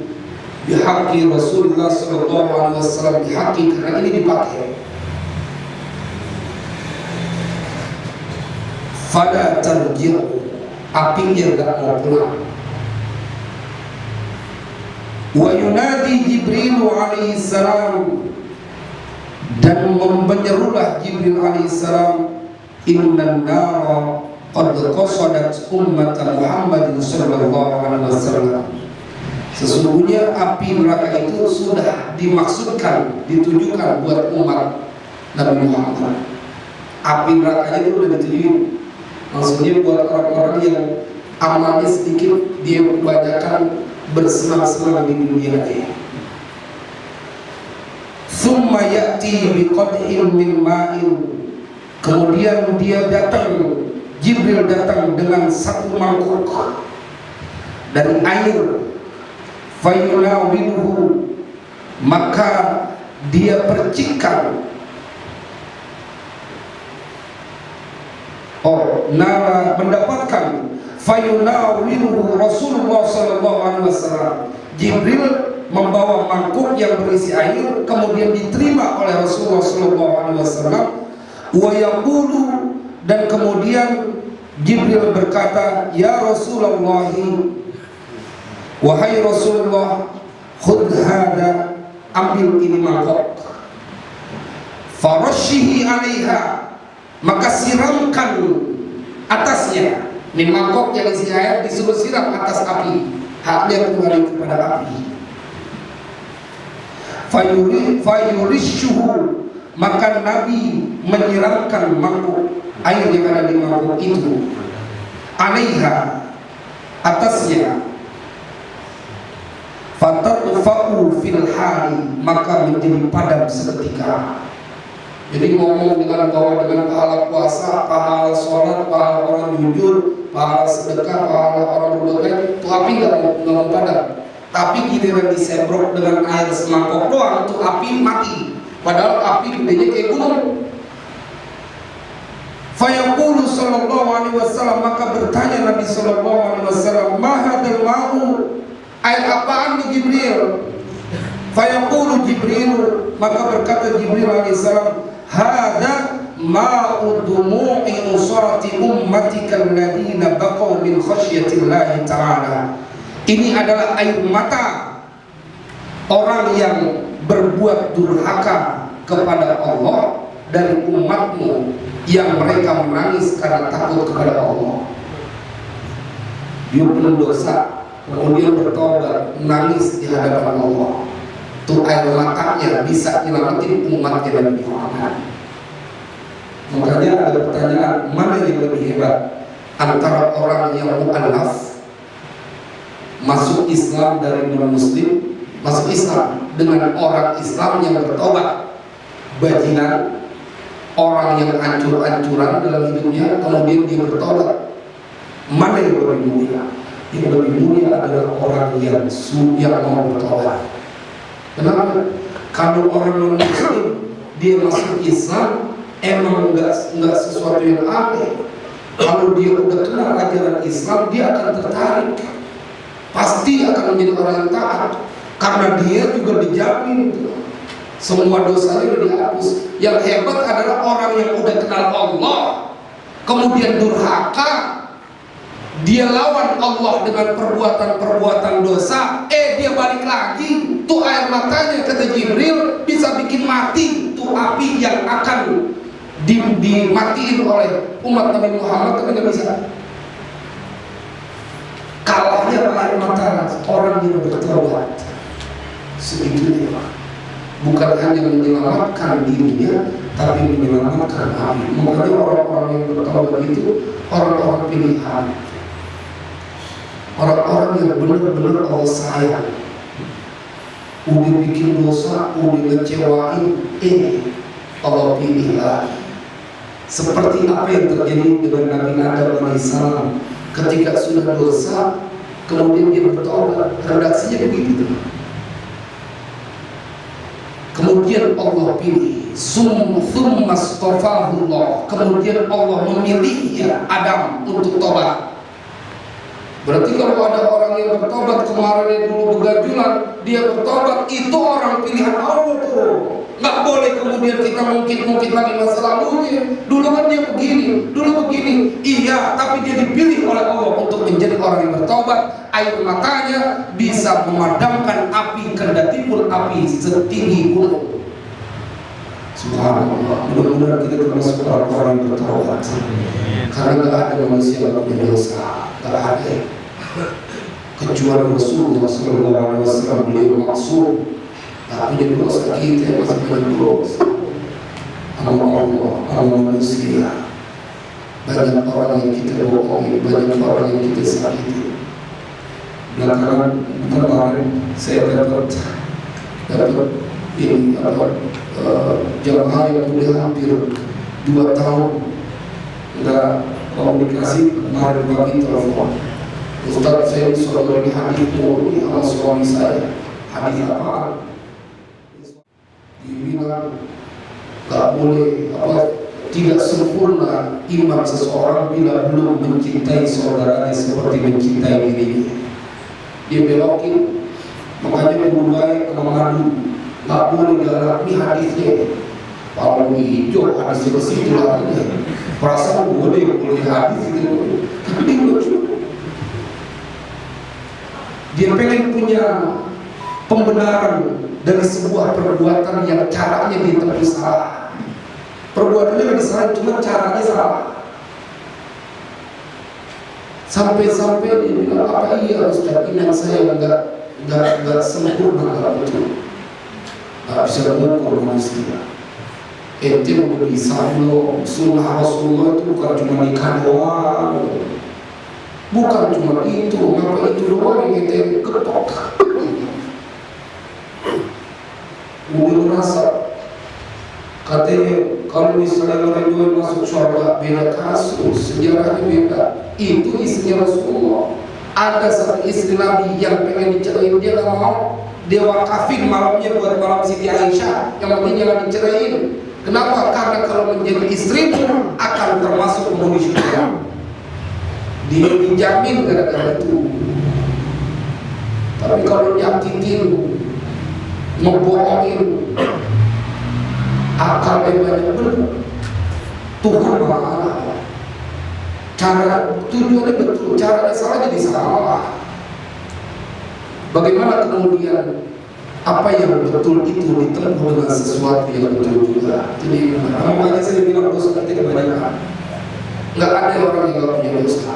[SPEAKER 1] Rasulullah sallallahu alaihi wasallam, bihaqqi, karena ini dipakai. Fala tarji'u, apinya enggak mau pulang. Wa yunadi Jibril alaihi salam, dan menyerulah Jibril alaihi salam, innan nara qad qasadat ummat Muhammadin sallallahu alaihi wasallam, sesungguhnya api neraka itu sudah dimaksudkan, ditujukan buat umat Nabi Muhammad. Api nerakanya itu sudah ditujukan, maksudnya buat orang-orang yang amalnya sedikit, dia kebanyakan bersenang-senang di dunia ini. Thumma ya'ti biqadhin min ma'in, kemudian dia datang, Jibril datang dengan satu mangkuk dari air, fayunawiluhu, maka dia percikan, mendapatkan, fayunawiluhu Rasulullah sallallahu alaihi wasallam, Jibril membawa mangkuk yang berisi air, kemudian diterima oleh Rasulullah sallallahu alaihi wasallam, wa yaqulu, dan kemudian Jibril berkata, ya Rasulullah, wahai Rasulullah, khudh hada, ambil ini mangkok, farashihi alaiha, maka siramkan atasnya. Ini mangkok yang isi air disuruh siram atas api, haknya kembali kepada api. Fayurishuhu, maka Nabi menyiramkan mangkuk, air yang ada di mangkuk itu, alaiha, atasnya, fatarfa'u fil hali, maka menjadi padam seketika. Jadi ngomong dengan bahwa dengan pahala puasa, pahala sholat, pahala orang jujur, pahala sedekah, pahala orang berdoa, itu api nggak mau padam. Tapi giliran disemprot dengan air semangkok doang, itu api mati. Padahal api gedenya kayak gunung. Fayaqulu sallallahu alaihi wasallam, maka bertanya Nabi sallallahu alaihi wasallam, ma hadzal ma'u, air apaan nih Jibril? Fayaqulu Jibril, maka berkata Jibril alaihi salam, hadza ma'u dumu'i usati ummatika alladziina baqaw min khasyatillahi ta'ala. Ini adalah air mata orang yang berbuat durhaka kepada Allah dari umatmu, yang mereka menangis karena takut kepada Allah. Dia penuh dosa, kemudian bertobat, menangis di hadapan Allah. Itu air matanya bisa nyelamatin umatnya Nabi Muhammad. Makanya ada pertanyaan, mana yang lebih hebat antara orang yang mu'allaf, masuk Islam dari non-muslim, masuk Islam, dengan orang Islam yang bertobat, bajingan, orang yang hancur-hancuran dalam hidupnya, kemudian dia bertobat. Mana yang lebih mulia? Yang lebih mulia adalah orang yang mau bertobat. Kenapa? Kalau orang non-Muslim dia masuk Islam, emang enggak sesuatu yang aneh. Kalau dia udah kenal ajaran Islam, dia akan tertarik, pasti akan menjadi orang yang taat, karena dia juga dijamin semua dosanya sudah dihapus. Yang hebat adalah orang yang udah kenal Allah, kemudian durhaka, dia lawan Allah dengan perbuatan-perbuatan dosa, dia balik lagi, tuh air matanya kata Jibril bisa bikin mati tuh api yang akan dimatiin oleh umat Nabi Muhammad, tapi nggak bisa. Kalahnya air mata orang yang bertobat segitunya, bukan hanya menyelamatkan dirinya, tapi menyelamatkan api. Makanya orang-orang yang bertobat itu orang-orang pilihan, orang-orang yang benar-benar Allah sayang. Udah bikin dosa, udah ngecewain, Allah pilih lagi. Seperti apa yang terjadi dengan Nabi Adam alaihissalam ketika sudah dosa, kemudian dia bertobat. Redaksinya begitu. Kemudian Allah pilih, summa astafahullah, kemudian Allah memilihnya Adam untuk tobat. Berarti kalau ada orang yang bertobat kemarin dulu begajulan, dia bertobat, itu orang pilihan Allah tuh. Nggak boleh kemudian kita mungkin lagi masa lalunya. Dulu kan dia begini, dulu begini. Iya, tapi dia dipilih oleh Allah untuk menjadi orang yang bertobat. Air matanya bisa memadamkan api, kendati pun api setinggi gunung. Subhanallah. Mudah-mudahan kita termasuk orang-orang yang bertobat. Karena nggak ada manusia yang punya dosa, nggak ada. Kecuali Rasulullah SAW, beliau maksum. Tapi dia dosa kita masih banyak dosa. Allah, Allah manusia. Banyak orang yang kita bohongi, banyak orang yang kita sakiti. Belakangan kemarin saya dapat ini jamaah yang udah hampir 2 tahun nggak komunikasi, kemarin pagi telepon, Ustaz saya disuruh lagi hadis mulu sama suami saya. Hadis apa? Dibilang gak boleh tidak sempurna iman seseorang bila belum mencintai saudaranya seperti mencintai dirinya. Dia belokin, makanya guru baik mengadu, gak boleh galak. Ini hadisnya kalau hijau hadis ke situ lagi, perasaan boleh hadis itu, tapi lucu. Dia pengen punya pembenaran dari sebuah perbuatan yang caranya ditempuh salah. Perbuatannya tidak salah, cuma caranya salah. Sampai-sampai dia bilang, apa iya Ustaz, iman saya nggak sempurna, nggak betul, nggak bisa mengukur manusia. Ente mau bisa loh, sunnah Rasulullah itu bukan cuma nikah doang, bukan cuma itu, ngapa itu doang yang ente ketok. Udah merasa katanya kalau misalnya orang yang masuk surga beda kasus, sejarahnya beda. Itu istrinya Rasulullah. Ada satu istri Nabi yang pengen dicerain, dia gak mau, dia wakafin malamnya buat malam Siti Aisyah, yang penting jangan dicerain. Kenapa? Karena kalau menjadi istrimu akan termasuk penghuni surga. Dia dijamin gara-gara itu. Tapi kalau nyakitin, ngebohongin, akalnya banyak benar, Tuhan marah. Cara tujuannya betul, caranya salah jadi salah. Bagaimana kemudian apa yang betul itu ditempuh dengan sesuatu yang betul juga. Jadi makanya saya bilang dosa kita kebanyakan. Nggak ada orang yang nggak punya dosa.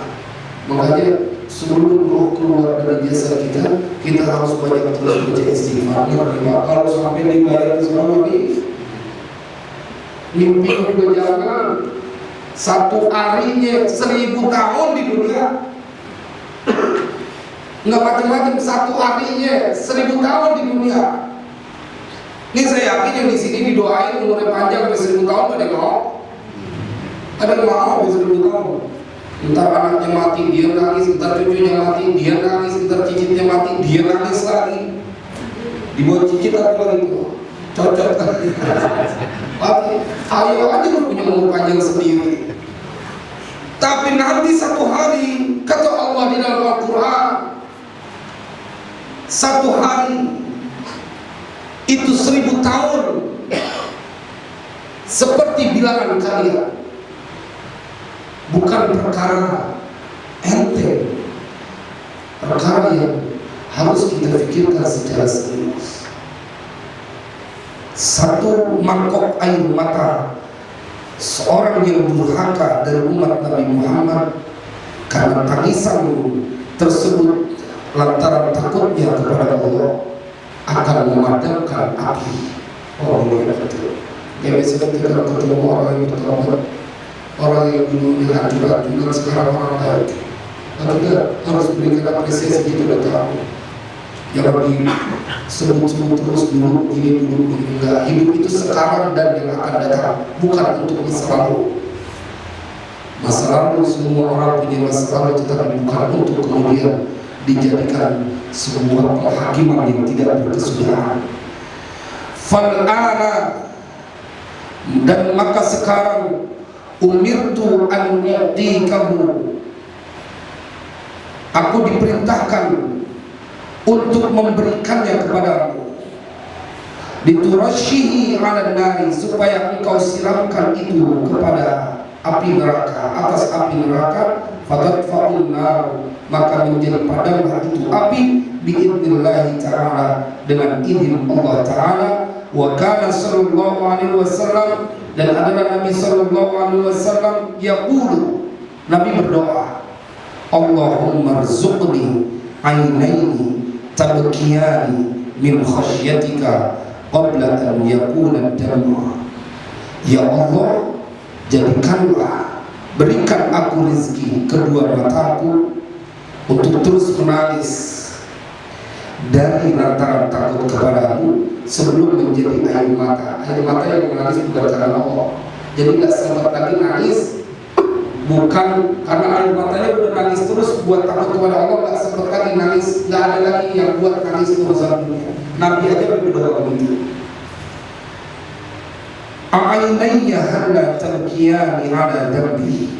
[SPEAKER 1] Makanya sebelum roh keluar dari jasa kita harus banyak terus baca istighfar. Kalau sampai dibayar semua ini, mimpi juga jangan. Satu harinya 1000 tahun di dunia, nggak macam-macam. Satu harinya 1000 tahun di dunia. Ini saya yakin yang di sini didoain umurnya panjang sampai 1000 tahun pada mau. Ada yang mau bisa 10 tahun. Ntar anaknya mati, dia nangis. Ntar cucunya mati, dia nangis. Ntar cicitnya mati, dia nangis lagi. Dibuat cicit apa lagi tuh? Cocok kan? Mati. Ayo aja lu punya umur panjang sendiri. Tapi nanti satu hari, kata Allah di dalam Al-Quran, satu hari itu 1000 tahun seperti bilangan kalian. Bukan perkara enteng, perkara yang harus kita pikirkan secara serius. Satu mangkok air mata seorang yang durhaka dari umat Nabi Muhammad karena tangisan tersebut lantaran takutnya kepada Allah akan memadamkan api. Oh, betul. Ya, biasanya kita ketemu orang yang bertobat, orang yang dulu dihancurkan sekarang orang baik. Tapi kita harus berikan apresiasi itu udah tahu. Jangan disebut-sebut terus dulu ini enggak. Hidup itu sekarang dan yang akan datang, bukan untuk masa lalu. Masa lalu semua orang punya masa lalu, tetapi bukan untuk kemudian dijadikan sebuah penghakiman yang tidak berkesudahan. Fal'ana, dan maka sekarang umirtu an yu'tikahu, aku diperintahkan untuk memberikannya kepadamu, diturashihi 'alan nari, supaya engkau siramkan itu kepada api neraka, atas api neraka, fatadfa'un nar, maka menjadi padamlah itu api biidnillahi ta'ala, dengan izin Allah Ta'ala. Wa kana sallallahu alaihi wasallam, dan adalah Nabi sallallahu alaihi wasallam yaqulu, Nabi berdoa, Allahumma rzuqni ainaini tabkiyani min khasyatika qabla an yakuna dam'a. Ya Allah, jadikanlah, berikan aku rezeki kedua mataku untuk terus menangis dari lantaran takut kepadamu sebelum menjadi air mata. Air mata yang menangis bukan karena Allah. Jadi nggak sempat lagi nangis, bukan karena air matanya udah nangis terus buat takut kepada Allah, nggak sempat lagi nangis, nggak ada lagi yang buat nangis urusan dunia. Nabi aja berdoa begitu. A'ainayya halla tabkiyani ala dambi,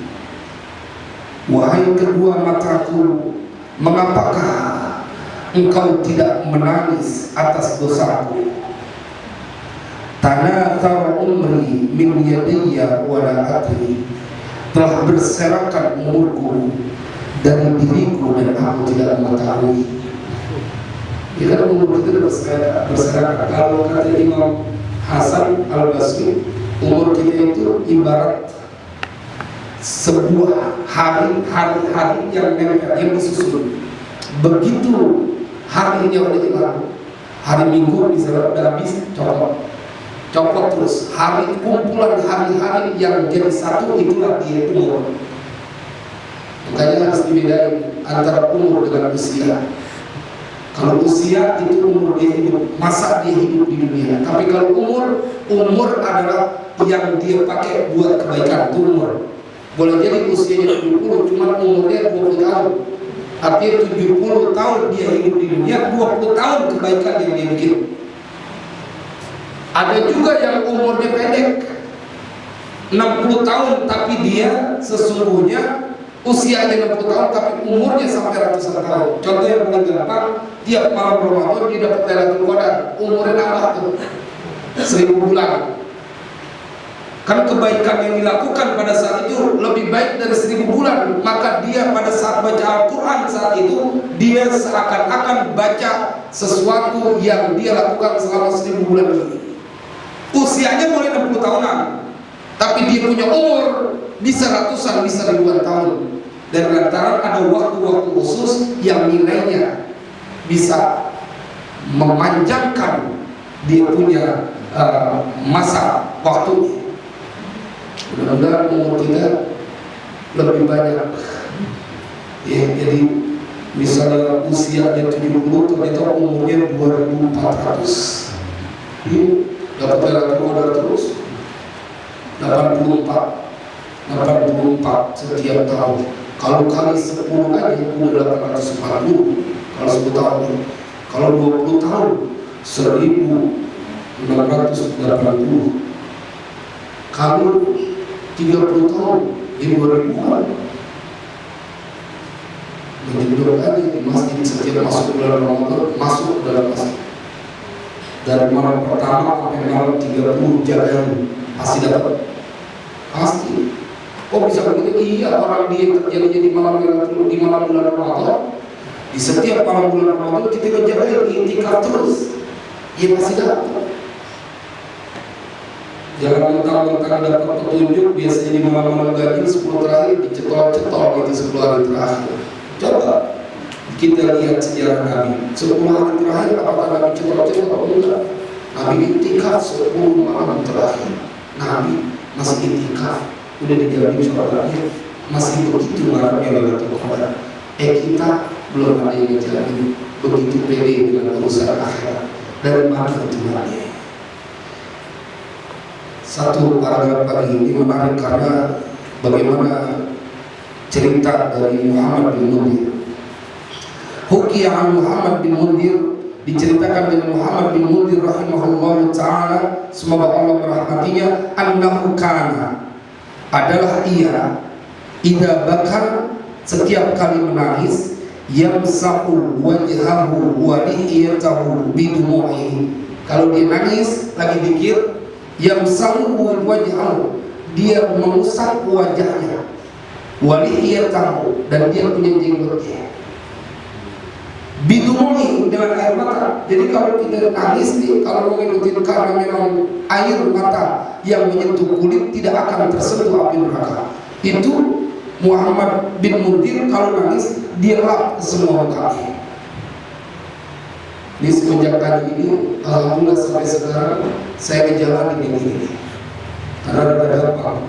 [SPEAKER 1] wahai kedua mataku, mengapakah engkau tidak menangis atas dosaku? Tanathar umri min yadayya wa la adri, telah berserakan umurku dari diriku dan aku tidak mengetahui. Ya kan umur kita berserakan. Kalau kata Imam Hasan Al-Basri, umur kita itu ibarat sebuah hari-hari yang nempel, yang disusun. Begitu harinya udah hilang, hari Minggu misalnya udah habis, copot terus. Hari kumpulan hari-hari yang jadi satu, itulah dia umur. Makanya harus dibedain antara umur dengan usia. Kalau usia itu umur dia hidup, masa dia hidup di dunia. Tapi kalau umur adalah yang dia pakai buat kebaikan, itu umur. Boleh jadi usianya 70, cuma umurnya 20 tahun. Artinya 70 tahun dia hidup di dunia, 20 tahun kebaikan yang dia bikin. Ada juga yang umurnya pendek, 60 tahun, tapi dia sesungguhnya usianya 60 tahun, tapi umurnya sampai ratusan tahun. Contoh yang paling gampang, tiap malam Ramadan dia dapat Lailatul Qadar, umurnya nambah tuh 1000 bulan. Kan kebaikan yang dilakukan pada saat itu lebih baik dari 1000 bulan. Maka dia pada saat baca Al-Quran saat itu, dia seakan-akan baca sesuatu yang dia lakukan selama 1000 bulan ini. Usianya boleh 60 tahunan, tapi dia punya umur bisa ratusan, bisa ribuan tahun. Dan lantaran ada waktu-waktu khusus yang nilainya bisa memanjangkan dia punya masa waktu. Mudah-mudahan umur kita lebih banyak. Ya, jadi misalnya usianya 70, ternyata umurnya 2400. Dapat Lailatul Qadar terus 84. 84 setiap tahun. Kalau kali 10 aja 840. Kalau 10 tahun. Kalau 20 tahun 1680. Kalau 30 tahun 2000-an. Menyedot aja di masjid setiap masuk bulan Ramadan, masuk dalam masjid. Dari malam pertama sampai malam 30 jalan pasti dapat. Pasti. Oh bisa begitu? Iya, orang dia terjadinya di malam bulan Ramadan. Di setiap malam bulan Ramadan kita menjaga i'tikaf terus. Ya pasti dapat. Jangan mentang-mentang dapat petunjuk biasanya di malam-malam gaji 10 terakhir dicetol-cetol itu 10 hari terakhir. Coba kita lihat sejarah Nabi 10 hari terakhir apakah Nabi cetol-cetol atau enggak? Nabi i'tikaf 10 malam terakhir. Nabi masih i'tikaf, udah dijamin sholatnya masih begitu malamnya Lailatul Qadar. Kita belum ada yang jamin begitu pede dengan urusan akhirat. Dari mana ketuhannya? Satu paragraf pagi ini menarik karena bagaimana cerita dari Muhammad bin Mundir. Hukiya an Muhammad bin Mundir, diceritakan dari Muhammad bin Mundir rahimahullah ta'ala, semoga Allah merahmatinya, annahu kana, adalah ia idza bakar, setiap kali menangis, yamsahu wajhahu wa lihiyatahu bidumu'ihi. Kalau dia nangis lagi zikir, yamsahu wajhahu, dia mengusap wajahnya, walihiyatahu, dan dia punya jenggotnya, bidumu'i, dengan air mata. Jadi kalau kita nangis nih, kalau mengikuti karena memang air mata yang menyentuh kulit tidak akan tersentuh api neraka. Itu Muhammad bin Mundir kalau nangis dia lap semua mukanya. Ini semenjak tadi ini, alhamdulillah sampai sekarang saya ngejalanin ini. Karena ada gampang.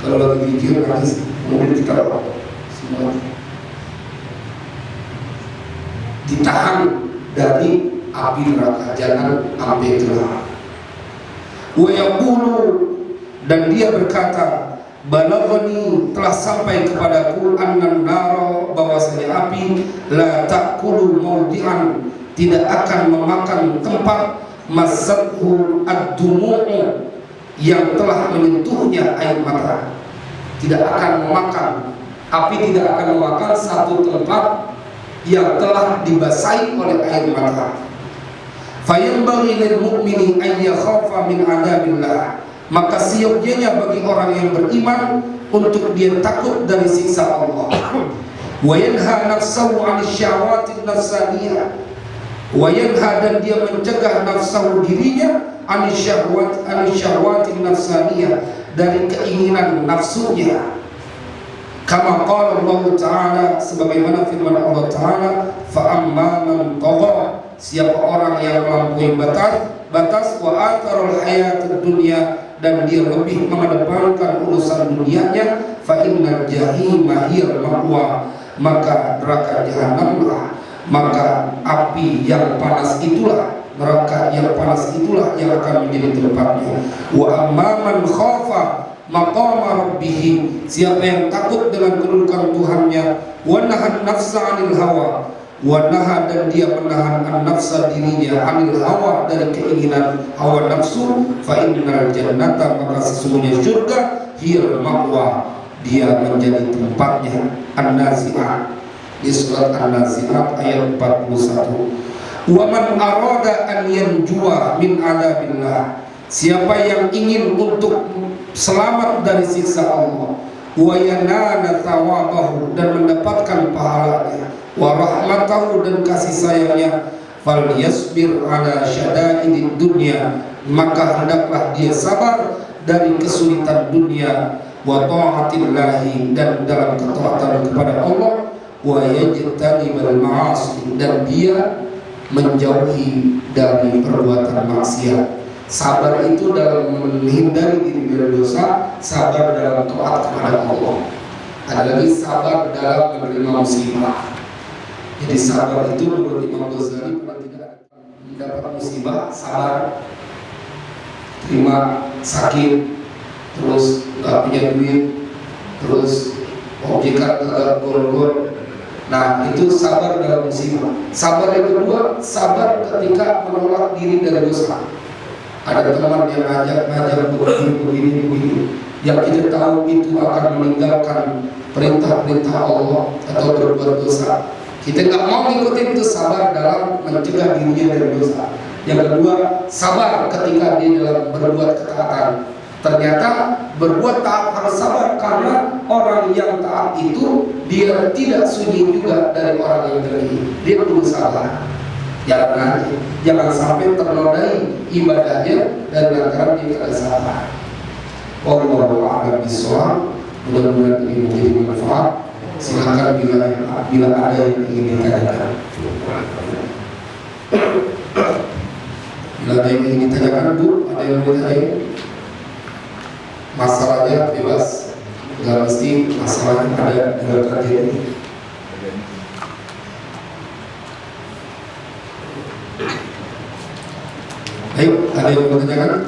[SPEAKER 1] Kalau lagi zikir nangis, kemudian kita lap semuanya. Ditahan dari api neraka, jangan sampai gelap. Wa yaqulu, dan dia berkata, balaghani, telah sampai kepadaku, annan nara, bahwasanya api, la ta'kulu mawdi'an, tidak akan memakan tempat, mazzathu ad-dumu'u, yang telah menyentuhnya air mata. Tidak akan memakan, api tidak akan memakan satu tempat yang telah dibasahi oleh air mata. Fayanbaghi lil mu'mini an yakhafa min adabillah, maka seyogyanya bagi orang yang beriman untuk dia takut dari siksa Allah. Wa yanha nafsahu 'anil syahawati nafsaniyah, wa yanha, dan dia mencegah nafsahu dirinya, 'anil syahawati nafsaniyah, dari keinginan nafsunya. Kama qala Allah Ta'ala, sebagaimana firman Allah Ta'ala, fa amma man tagha, siapa orang yang melampaui batas, wa atharul hayatid dunya, dan dia lebih mengedepankan urusan dunianya, fa innal jahima hiyal ma'wa, maka neraka jahanamlah, maka api yang panas itulah, neraka yang panas itulah yang akan menjadi tempatnya. Wa amma man khafa maqama rabbih, siapa yang takut dengan kedudukan Tuhannya, wa nahan nafsa 'anil hawa, wa naha, dan dia menahan an-nafsa dirinya, 'anil hawa, dari keinginan hawa nafsu, fa innal jannata, maka sesungguhnya surga, hiyal ma'wa, dia menjadi tempatnya. An-Nazi'at, di surat An-Nazi'at ayat 41. Wa man arada an yanjuwa min adabillah, siapa yang ingin untuk selamat dari siksa Allah, wa yanana thawabahu, dan mendapatkan pahalanya, wa rahmatahu, dan kasih sayangnya, fal yasbir ala syada'idid dunya, maka hendaklah dia sabar dari kesulitan dunia, wa ta'atillahi, dan dalam ketaatan kepada Allah, wa yajtanibal ma'asi, dan dia menjauhi dari perbuatan maksiat. Sabar itu dalam menghindari diri dari dosa, sabar dalam taat kepada Allah. Ada lagi sabar dalam menerima musibah. Jadi sabar itu menurut Imam Ghazali, kalau tidak mendapat musibah, sabar, terima sakit, terus nggak punya duit, terus objekan agak gol-gol. Nah, itu sabar dalam musibah. Sabar yang kedua, sabar ketika menolak diri dari dosa. Ada teman yang ngajak begini, yang kita tahu itu akan meninggalkan perintah-perintah Allah atau berbuat dosa. Kita nggak mau ngikutin, itu sabar dalam mencegah dirinya dari dosa. Yang kedua, sabar ketika dia dalam berbuat ketaatan. Ternyata berbuat taat harus sabar, karena orang yang taat itu dia tidak sunyi juga dari orang yang tergila. Dia perlu sabar. Jangan sampai ternodai ibadahnya dan lantaran dia tidak sabar. Wallahu a'lam bishawab. Mudah-mudahan ini menjadi manfaat. Silakan bila ada yang ingin ditanyakan. Bila ada yang ingin ditanyakan, Bu, ada yang ingin ditanyakan? Masalahnya bebas, nggak mesti masalahnya ada dalam kajian ini. Ayo, ada yang mau ditanyakan?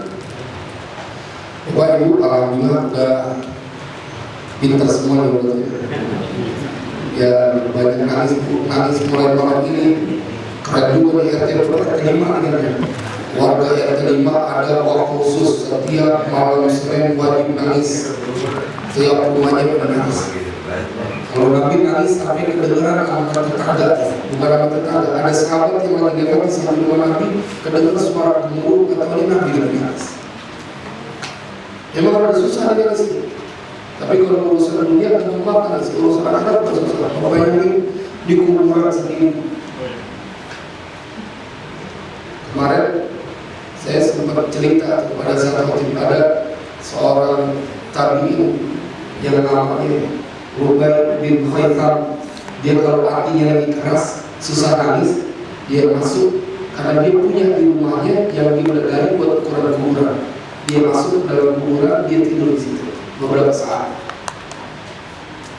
[SPEAKER 1] Bapak Ibu, alhamdulillah udah pintar semua ya, ya banyak nangis mulai malam ini. Keren juga di RT kelima ini. Warga RT 5 ada waktu khusus setiap malam Senin wajib nangis. Setiap rumahnya menangis. Kalau Nabi nangis sampai kedengeran sama tetangga, bukan sama tetangga. Ada sahabat yang lagi lewat di samping rumah Nabi, kedengeran suara gemuruh, atau ini Nabi lagi nangis. Emang ada susah dia nangis. Tapi kalau urusan dunia kan gampang, urusan akhirat kan susah. Bayangin di kuburan sendiri. Kemarin saya sempat cerita kepada satu tim, ada seorang tabi'in yang namanya Rubai bin Khaitam. Dia kalau hatinya lagi keras, susah nangis, dia masuk karena dia punya di rumahnya yang dibeladari buat ukuran kuburan. Dia masuk ke dalam kuburan, dia tidur di situ beberapa saat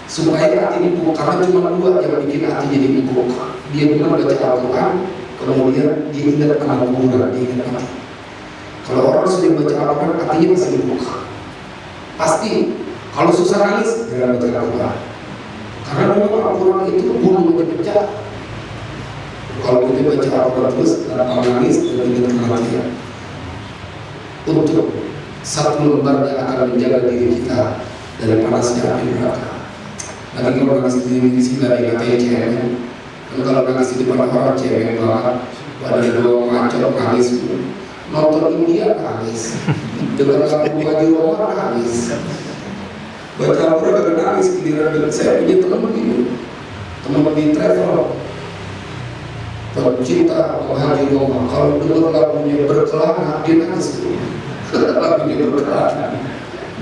[SPEAKER 1] supaya hati empuk, karena cuma dua yang bikin hati jadi empuk. Dia cuma baca Al-Quran, kemudian dia ingat amal kuburan, dia ingat mati. Kalau orang sudah baca Al-Quran, hatinya masih empuk. Pasti kalau susah nangis, jangan baca Al-Quran, karena memang Al-Quran itu gunungnya pecah. Kalau kita baca Al-Quran terus dan nangis dan ingat kematian, untuk satu lembar yang akan menjaga diri kita dari panasnya api neraka. Nanti kalau nangis di sini dari ngatain cewek, dan kalau nangis di depan orang cewek banget, ada dua macam nangis, nonton India nangis, dengar lagu Haji Roma nangis, baca Al-Quran agak nangis. Giliran saya punya teman begini, teman di travel, pencinta Haji Roma, kalau dengar lagunya berkelana dia nangis tuh. Lagunya berkelana,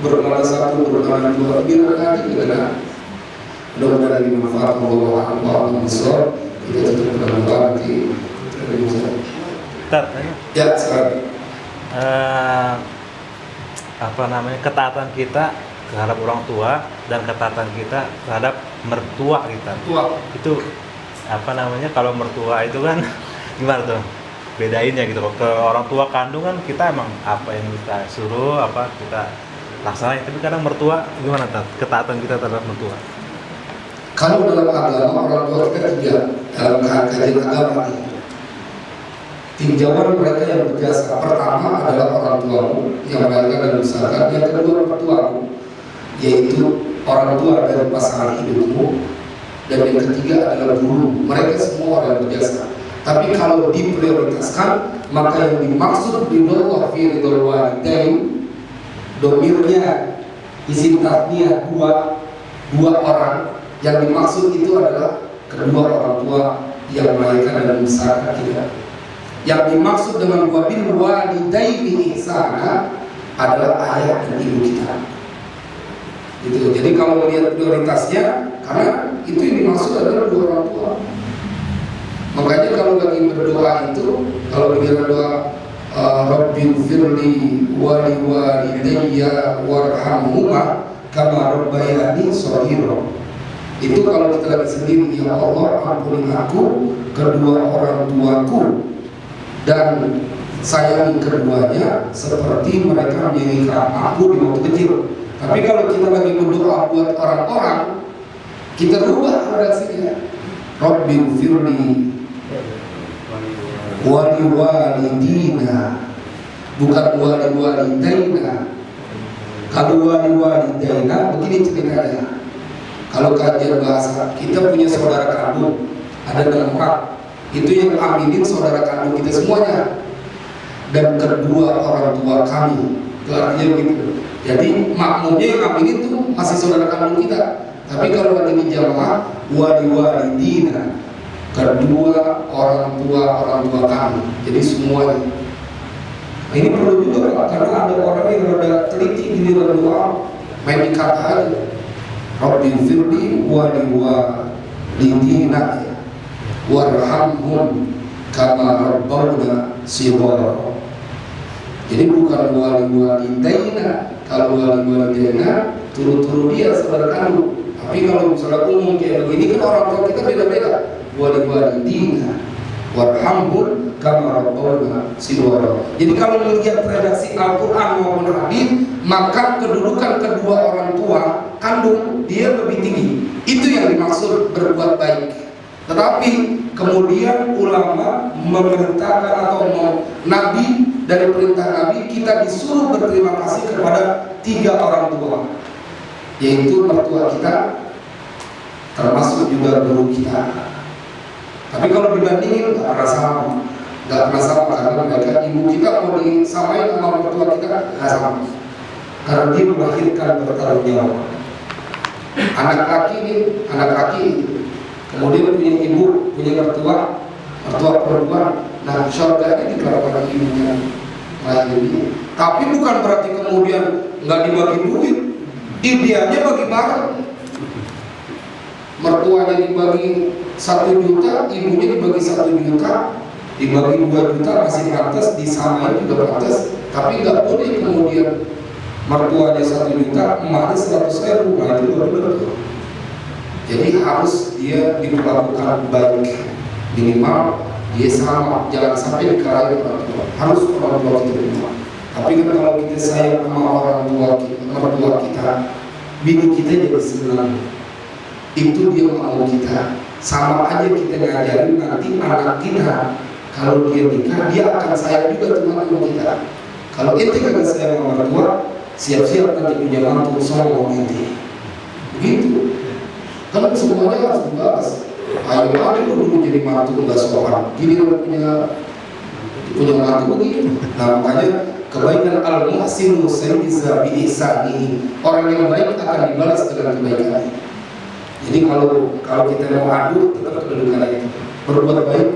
[SPEAKER 1] berkelana satu, berkelana dua, biar lagi gimana? Mudah-mudahan ini manfaat. Allah besar. Kita tetap berdoa nanti. Ya sekarang.
[SPEAKER 2] Ketaatan kita terhadap orang tua dan ketaatan kita terhadap mertua kita. Itu kalau mertua itu kan gimana tuh? Bedainnya gitu. Ke orang tua kandung kan kita emang apa yang kita suruh, apa kita laksanain. Tapi kadang mertua gimana tuh? Ketaatan kita terhadap mertua.
[SPEAKER 1] Kalau dalam agama orang tua kita tiga, dalam kajian agama tinjauan mereka yang berjasa. Pertama adalah orang tuamu yang melahirkan dan membesarkan. Yang kedua mertuamu, yaitu orang tua dari pasangan hidupmu. Dan yang ketiga adalah guru. Mereka semua orang berjasa. Tapi kalau diprioritaskan, maka yang dimaksud ridho fi ridhol walidain, domirnya isim tasniyah dua orang. Yang dimaksud itu adalah kedua orang tua yang melahirkan dan membesarkan kita. Yang dimaksud dengan wabil walidaini ihsana adalah ayah dan ibu kita. Gitu. Jadi kalau melihat prioritasnya, karena itu yang dimaksud adalah dua orang tua. Makanya kalau lagi berdoa itu, kalau lagi berdoa Rabbighfirli wa liwalidayya warhamhuma kama rabbayani shaghira. Itu kalau kita lagi sendiri, ya Allah ampuni aku, kedua orang tuaku, dan sayangi keduanya seperti mereka menyayangi aku di waktu kecil. Tapi kalau kita lagi berdoa buat orang-orang, kita rubah redaksinya. Rabbil firli wali walidina, bukan wali walidaina. Kalau wali walidaina begini ceritanya. Kalau kajian bahasa, kita punya saudara kandung, ada 6 orang. Itu yang aminin saudara kandung kita semuanya. Dan kedua orang tua kami, itu artinya begitu. Jadi makmumnya yang aminin itu masih saudara kandung kita. Tapi kalau lagi di jamaah, wali walidina, kedua orang tua kami. Jadi semuanya. Nah, ini perlu juga Pak, karena ada orang yang rada teliti di dalam doa, main dikata aja. Rabbil firli wali walidina warhamhum kama rabbawna shighara. Jadi bukan wali walidaina. Kalau wali walidaina turu-turu dia saudara kandung. Tapi kalau misalnya umum kayak begini kan orang tua kita beda-beda. Wali walidina warhamhum kama rabbawna shighara. Jadi kalau melihat redaksi Al-Qur'an maupun hadis, maka kedudukan kedua orang tua kandung dia lebih tinggi. Itu yang dimaksud berbuat baik. Tetapi kemudian ulama memerintahkan atau Nabi, dari perintah Nabi kita disuruh berterima kasih kepada 3 orang tua, yaitu mertua kita, termasuk juga guru kita. Tapi kalau dibandingin nggak pernah sama, karena mereka ibu kita mau disamain sama mertua kita nggak sama, karena dia melahirkan bertanggung jawab. Anak laki, kemudian punya ibu, punya mertua perempuan. Nah, surganya dikarenakan ibunya lahirnya. Tapi bukan berarti kemudian nggak dibagi duit. Idealnya bagi bareng. Mertuanya dibagi 1 juta, ibunya dibagi 1 juta, dibagi 2 juta masih pantas, disamain juga pantas. Tapi nggak boleh kemudian mertuanya 1 juta, emaknya 100.000. Nah, itu betul. Jadi harus dia diperlakukan baik, minimal dia sama, jangan sampai dikalahin orang tua. Harus orang tua kita rumah. Tapi kan kalau kita sayang sama orang tua kita, mertua kita, bini kita jadi senang. Itu dia mau kita. Sama aja kita ngajarin nanti anak kita, kalau dia nikah dia akan sayang juga teman-teman kita. Kalau ente kagak sayang sama mertua, siap-siap nanti punya mantu sombong ente. Begitu. Karena semuanya harus dibahas. Ayo aku dulu jadi mantu nggak sopan. Gini kalau punya mantu begini. Nah makanya kebaikan al-muhsinu sayyiza bi ihsanihi. Orang yang baik akan dibalas dengan kebaikan. Jadi kalau kita mau adu, tetap kedudukan itu. Berbuat baik,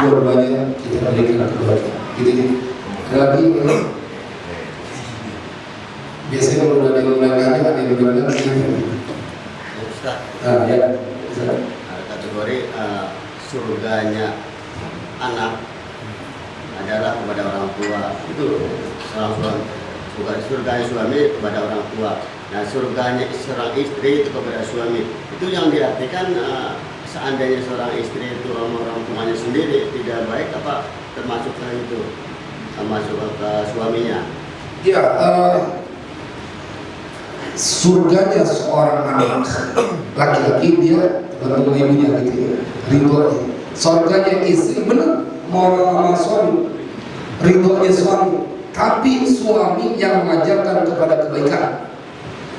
[SPEAKER 1] dua-duanya kita berikan kebaikan. Gitu. Ada lagi. Biasanya kalau udah ada yang ada yang benar-benar.
[SPEAKER 3] Nah, ya, kategori surganya anak adalah kepada orang tua. Itu surganya suami kepada orang tua. Nah, surganya seorang istri itu kepada suami. Itu yang diartikan seandainya seorang istri itu orang tuanya sendiri tidak baik, apa termasuk itu termasuk ke suaminya?
[SPEAKER 1] Ya. Surganya seorang anak laki-laki dia bertemu ibunya gitu ya, ridhonya. Surganya istri benar mau sama suami, ridhonya suami. Tapi suami yang mengajarkan kepada kebaikan.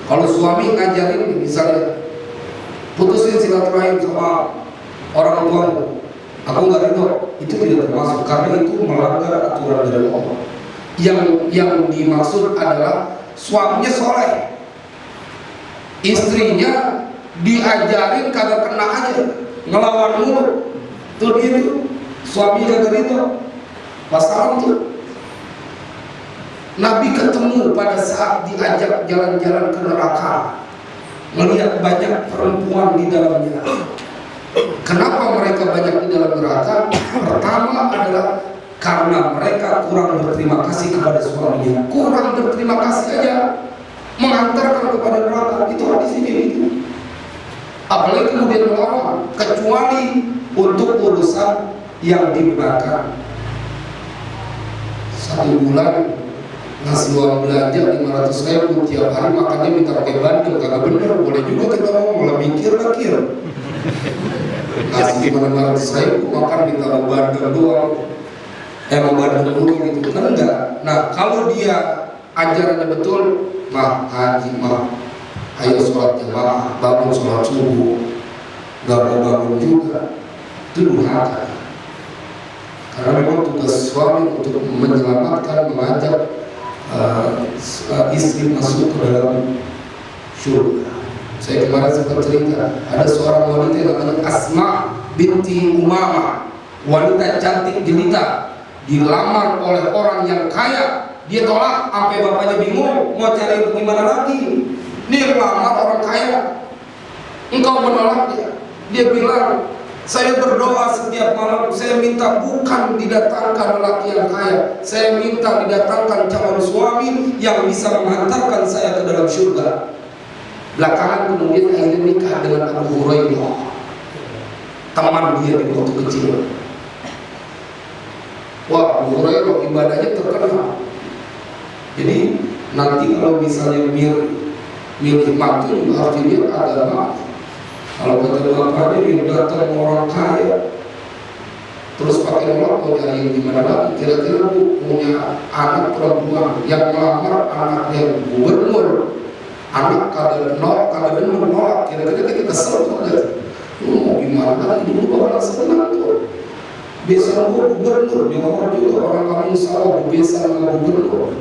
[SPEAKER 1] Kalau suami ngajarin misalnya putusin silaturahim sama orang tuamu, aku nggak ridho, itu tidak termasuk karena itu melanggar aturan dari Allah. Yang dimaksud adalah suaminya soleh, istrinya diajarin kagak kena aja, ngelawan mulu. Tuh gitu, suami kagak ridho. Pasaran tuh. Nabi ketemu pada saat diajak jalan-jalan ke neraka, melihat banyak perempuan di dalamnya. Kenapa mereka banyak di dalam neraka? Pertama adalah karena mereka kurang berterima kasih kepada suaminya. Kurang berterima kasih aja mengantarkan kepada neraka. Itu hadis ini gitu. Apalagi kemudian melawan, kecuali untuk urusan yang dibenarkan. 1 bulan ngasih uang belanja 500.000 tiap hari makannya minta pakai bandeng, kagak bener. Boleh juga kita ngomong malah mikir. Ngasih 500.000 makan minta mau bandeng doang, mau bandeng dulu gitu kan enggak. Nah kalau dia ajarannya betul, mah haji mah ayo sholat jamaah, bangun sholat subuh, nggak mau bangun juga, itu durhaka. Karena memang tugas suami untuk menyelamatkan, mengajak istri masuk ke dalam surga. Saya kemarin sempat cerita, ada seorang wanita yang namanya Asma binti Umamah, wanita cantik jelita, dilamar oleh orang yang kaya. Dia tolak, sampai bapaknya bingung mau cari gimana lagi. Dia melamar orang kaya, engkau menolak dia. Dia bilang, saya berdoa setiap malam, saya minta bukan didatangkan lelaki yang kaya, saya minta didatangkan calon suami yang bisa menghantarkan saya ke dalam surga. Belakangan kemudian akhirnya nikah dengan Abu Hurairah, teman dia di waktu kecil. Wah, Abu Hurairah ibadahnya terkenal. Jadi nanti kalau misalnya milih mantu harus dilihat agama. Kalau kata bapaknya dia datang orang kaya, terus pakai nolak mau cari yang gimana lagi? Kira-kira bu punya anak perempuan yang melamar anaknya gubernur, anak kagak menolak, kira-kira kita kesel tuh kan? Lu mau gimana lagi? Dulu bapak senang tuh. Biasa gubernur, dia ngomong juga orang kamu salah, biasa sama gubernur.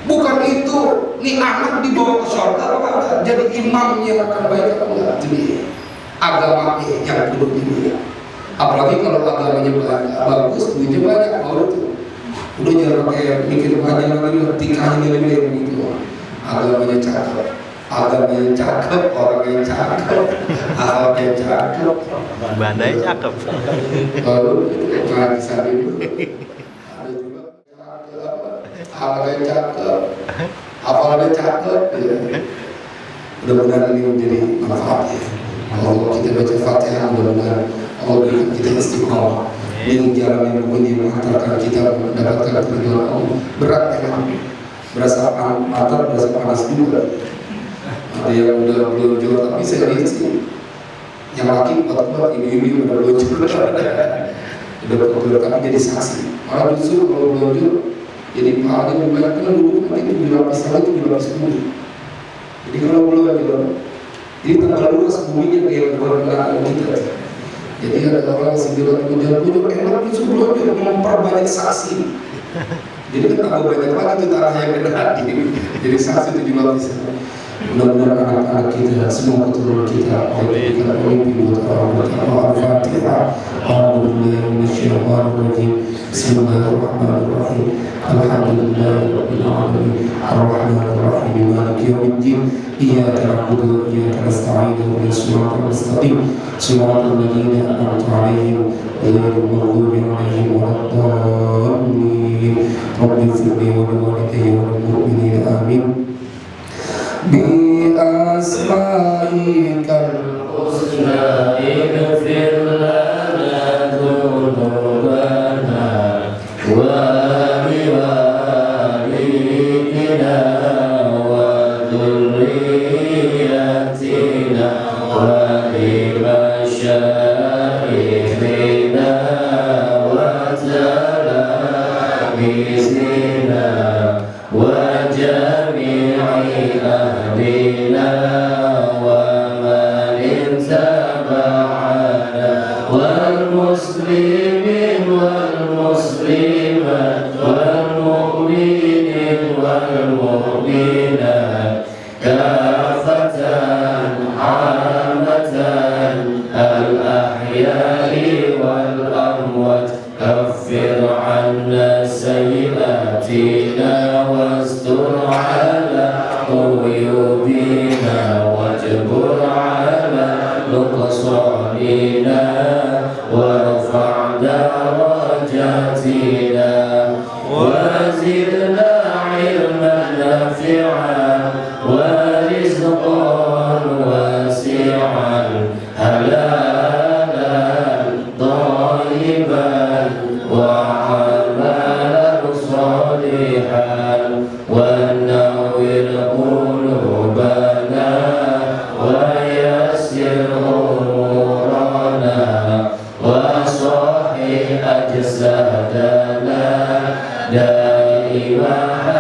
[SPEAKER 1] Bukan itu, nih anak dibawa ke surga apa jadi imam yang akan baik apa enggak? Jadi agama yang hidup ini. Apalagi kalau agamanya bagus, duitnya banyak, kalau itu udah jangan pakai mikir banyak lagi, tingkahnya lebih begitu. Agamanya cakep, orangnya cakep, akhlaknya cakep,
[SPEAKER 2] bandanya cakep.
[SPEAKER 1] Lalu ngaji salim. Hafalannya cakep, ya. Mudah-mudahan ini menjadi manfaat ya. Kalau kita baca Fatihah, mudah-mudahan Allah berikan kita istiqomah. Ini jalan yang begini menghantarkan kita mendapatkan perjuangan Allah. Berat ya, berasa panas juga. Ada yang udah belum tapi saya lihat sih yang laki kuat-kuat, ibu-ibu udah belum udah betul tapi jadi saksi. Malah justru kalau belum jadi pahalanya lebih banyak, kan dulu nanti 7 lapis lagi 7 lapis bumi. Jadi kalau belum jadi tanggal luas buminya kayak berkenaan kita. Jadi ada orang yang sendiri punya enak justru belum memperbanyak saksi. Jadi kan tambah banyak lagi itu tarah yang kena hati. Jadi saksi 7 lapis. Mudah-mudahan anak-anak kita, semua keturunan kita, Allah berikan pemimpin buat orang Al-Fatihah. Alhamdulillah minasyaitonirrajim. Bismillahirrahmanirrahim. Alhamdulillahirabbil alamin. Arrahmanir rahim. Maliki yaumiddin. Iyyaka na'budu wa iyyaka nasta'in. Ihdinas siratal mustaqim. Shiratal ladzina an'amta 'alaihim ghairil maghdubi 'alaihim waladdallin. Rabbi ighfirli wa liwalidayya wa lil mu'minina amin. بأسمائك الحسنى اغفر لنا ذنوبنا ولوالدينا وذريتنا ولمشايخنا وتلاميذنا وجميع أهلنا ومن اتبعنا والمسلمين والمسلمات والمؤمنين والمؤمنات كافة عامة الأحياء والأموات كفر عنا سيئاتنا واستر على عيوبنا واجبر على نقصاننا وارفع درجاتنا وزدنا علما نافعا ورزقا واسعا حلالا طيبا وعملا صالحا la ilaha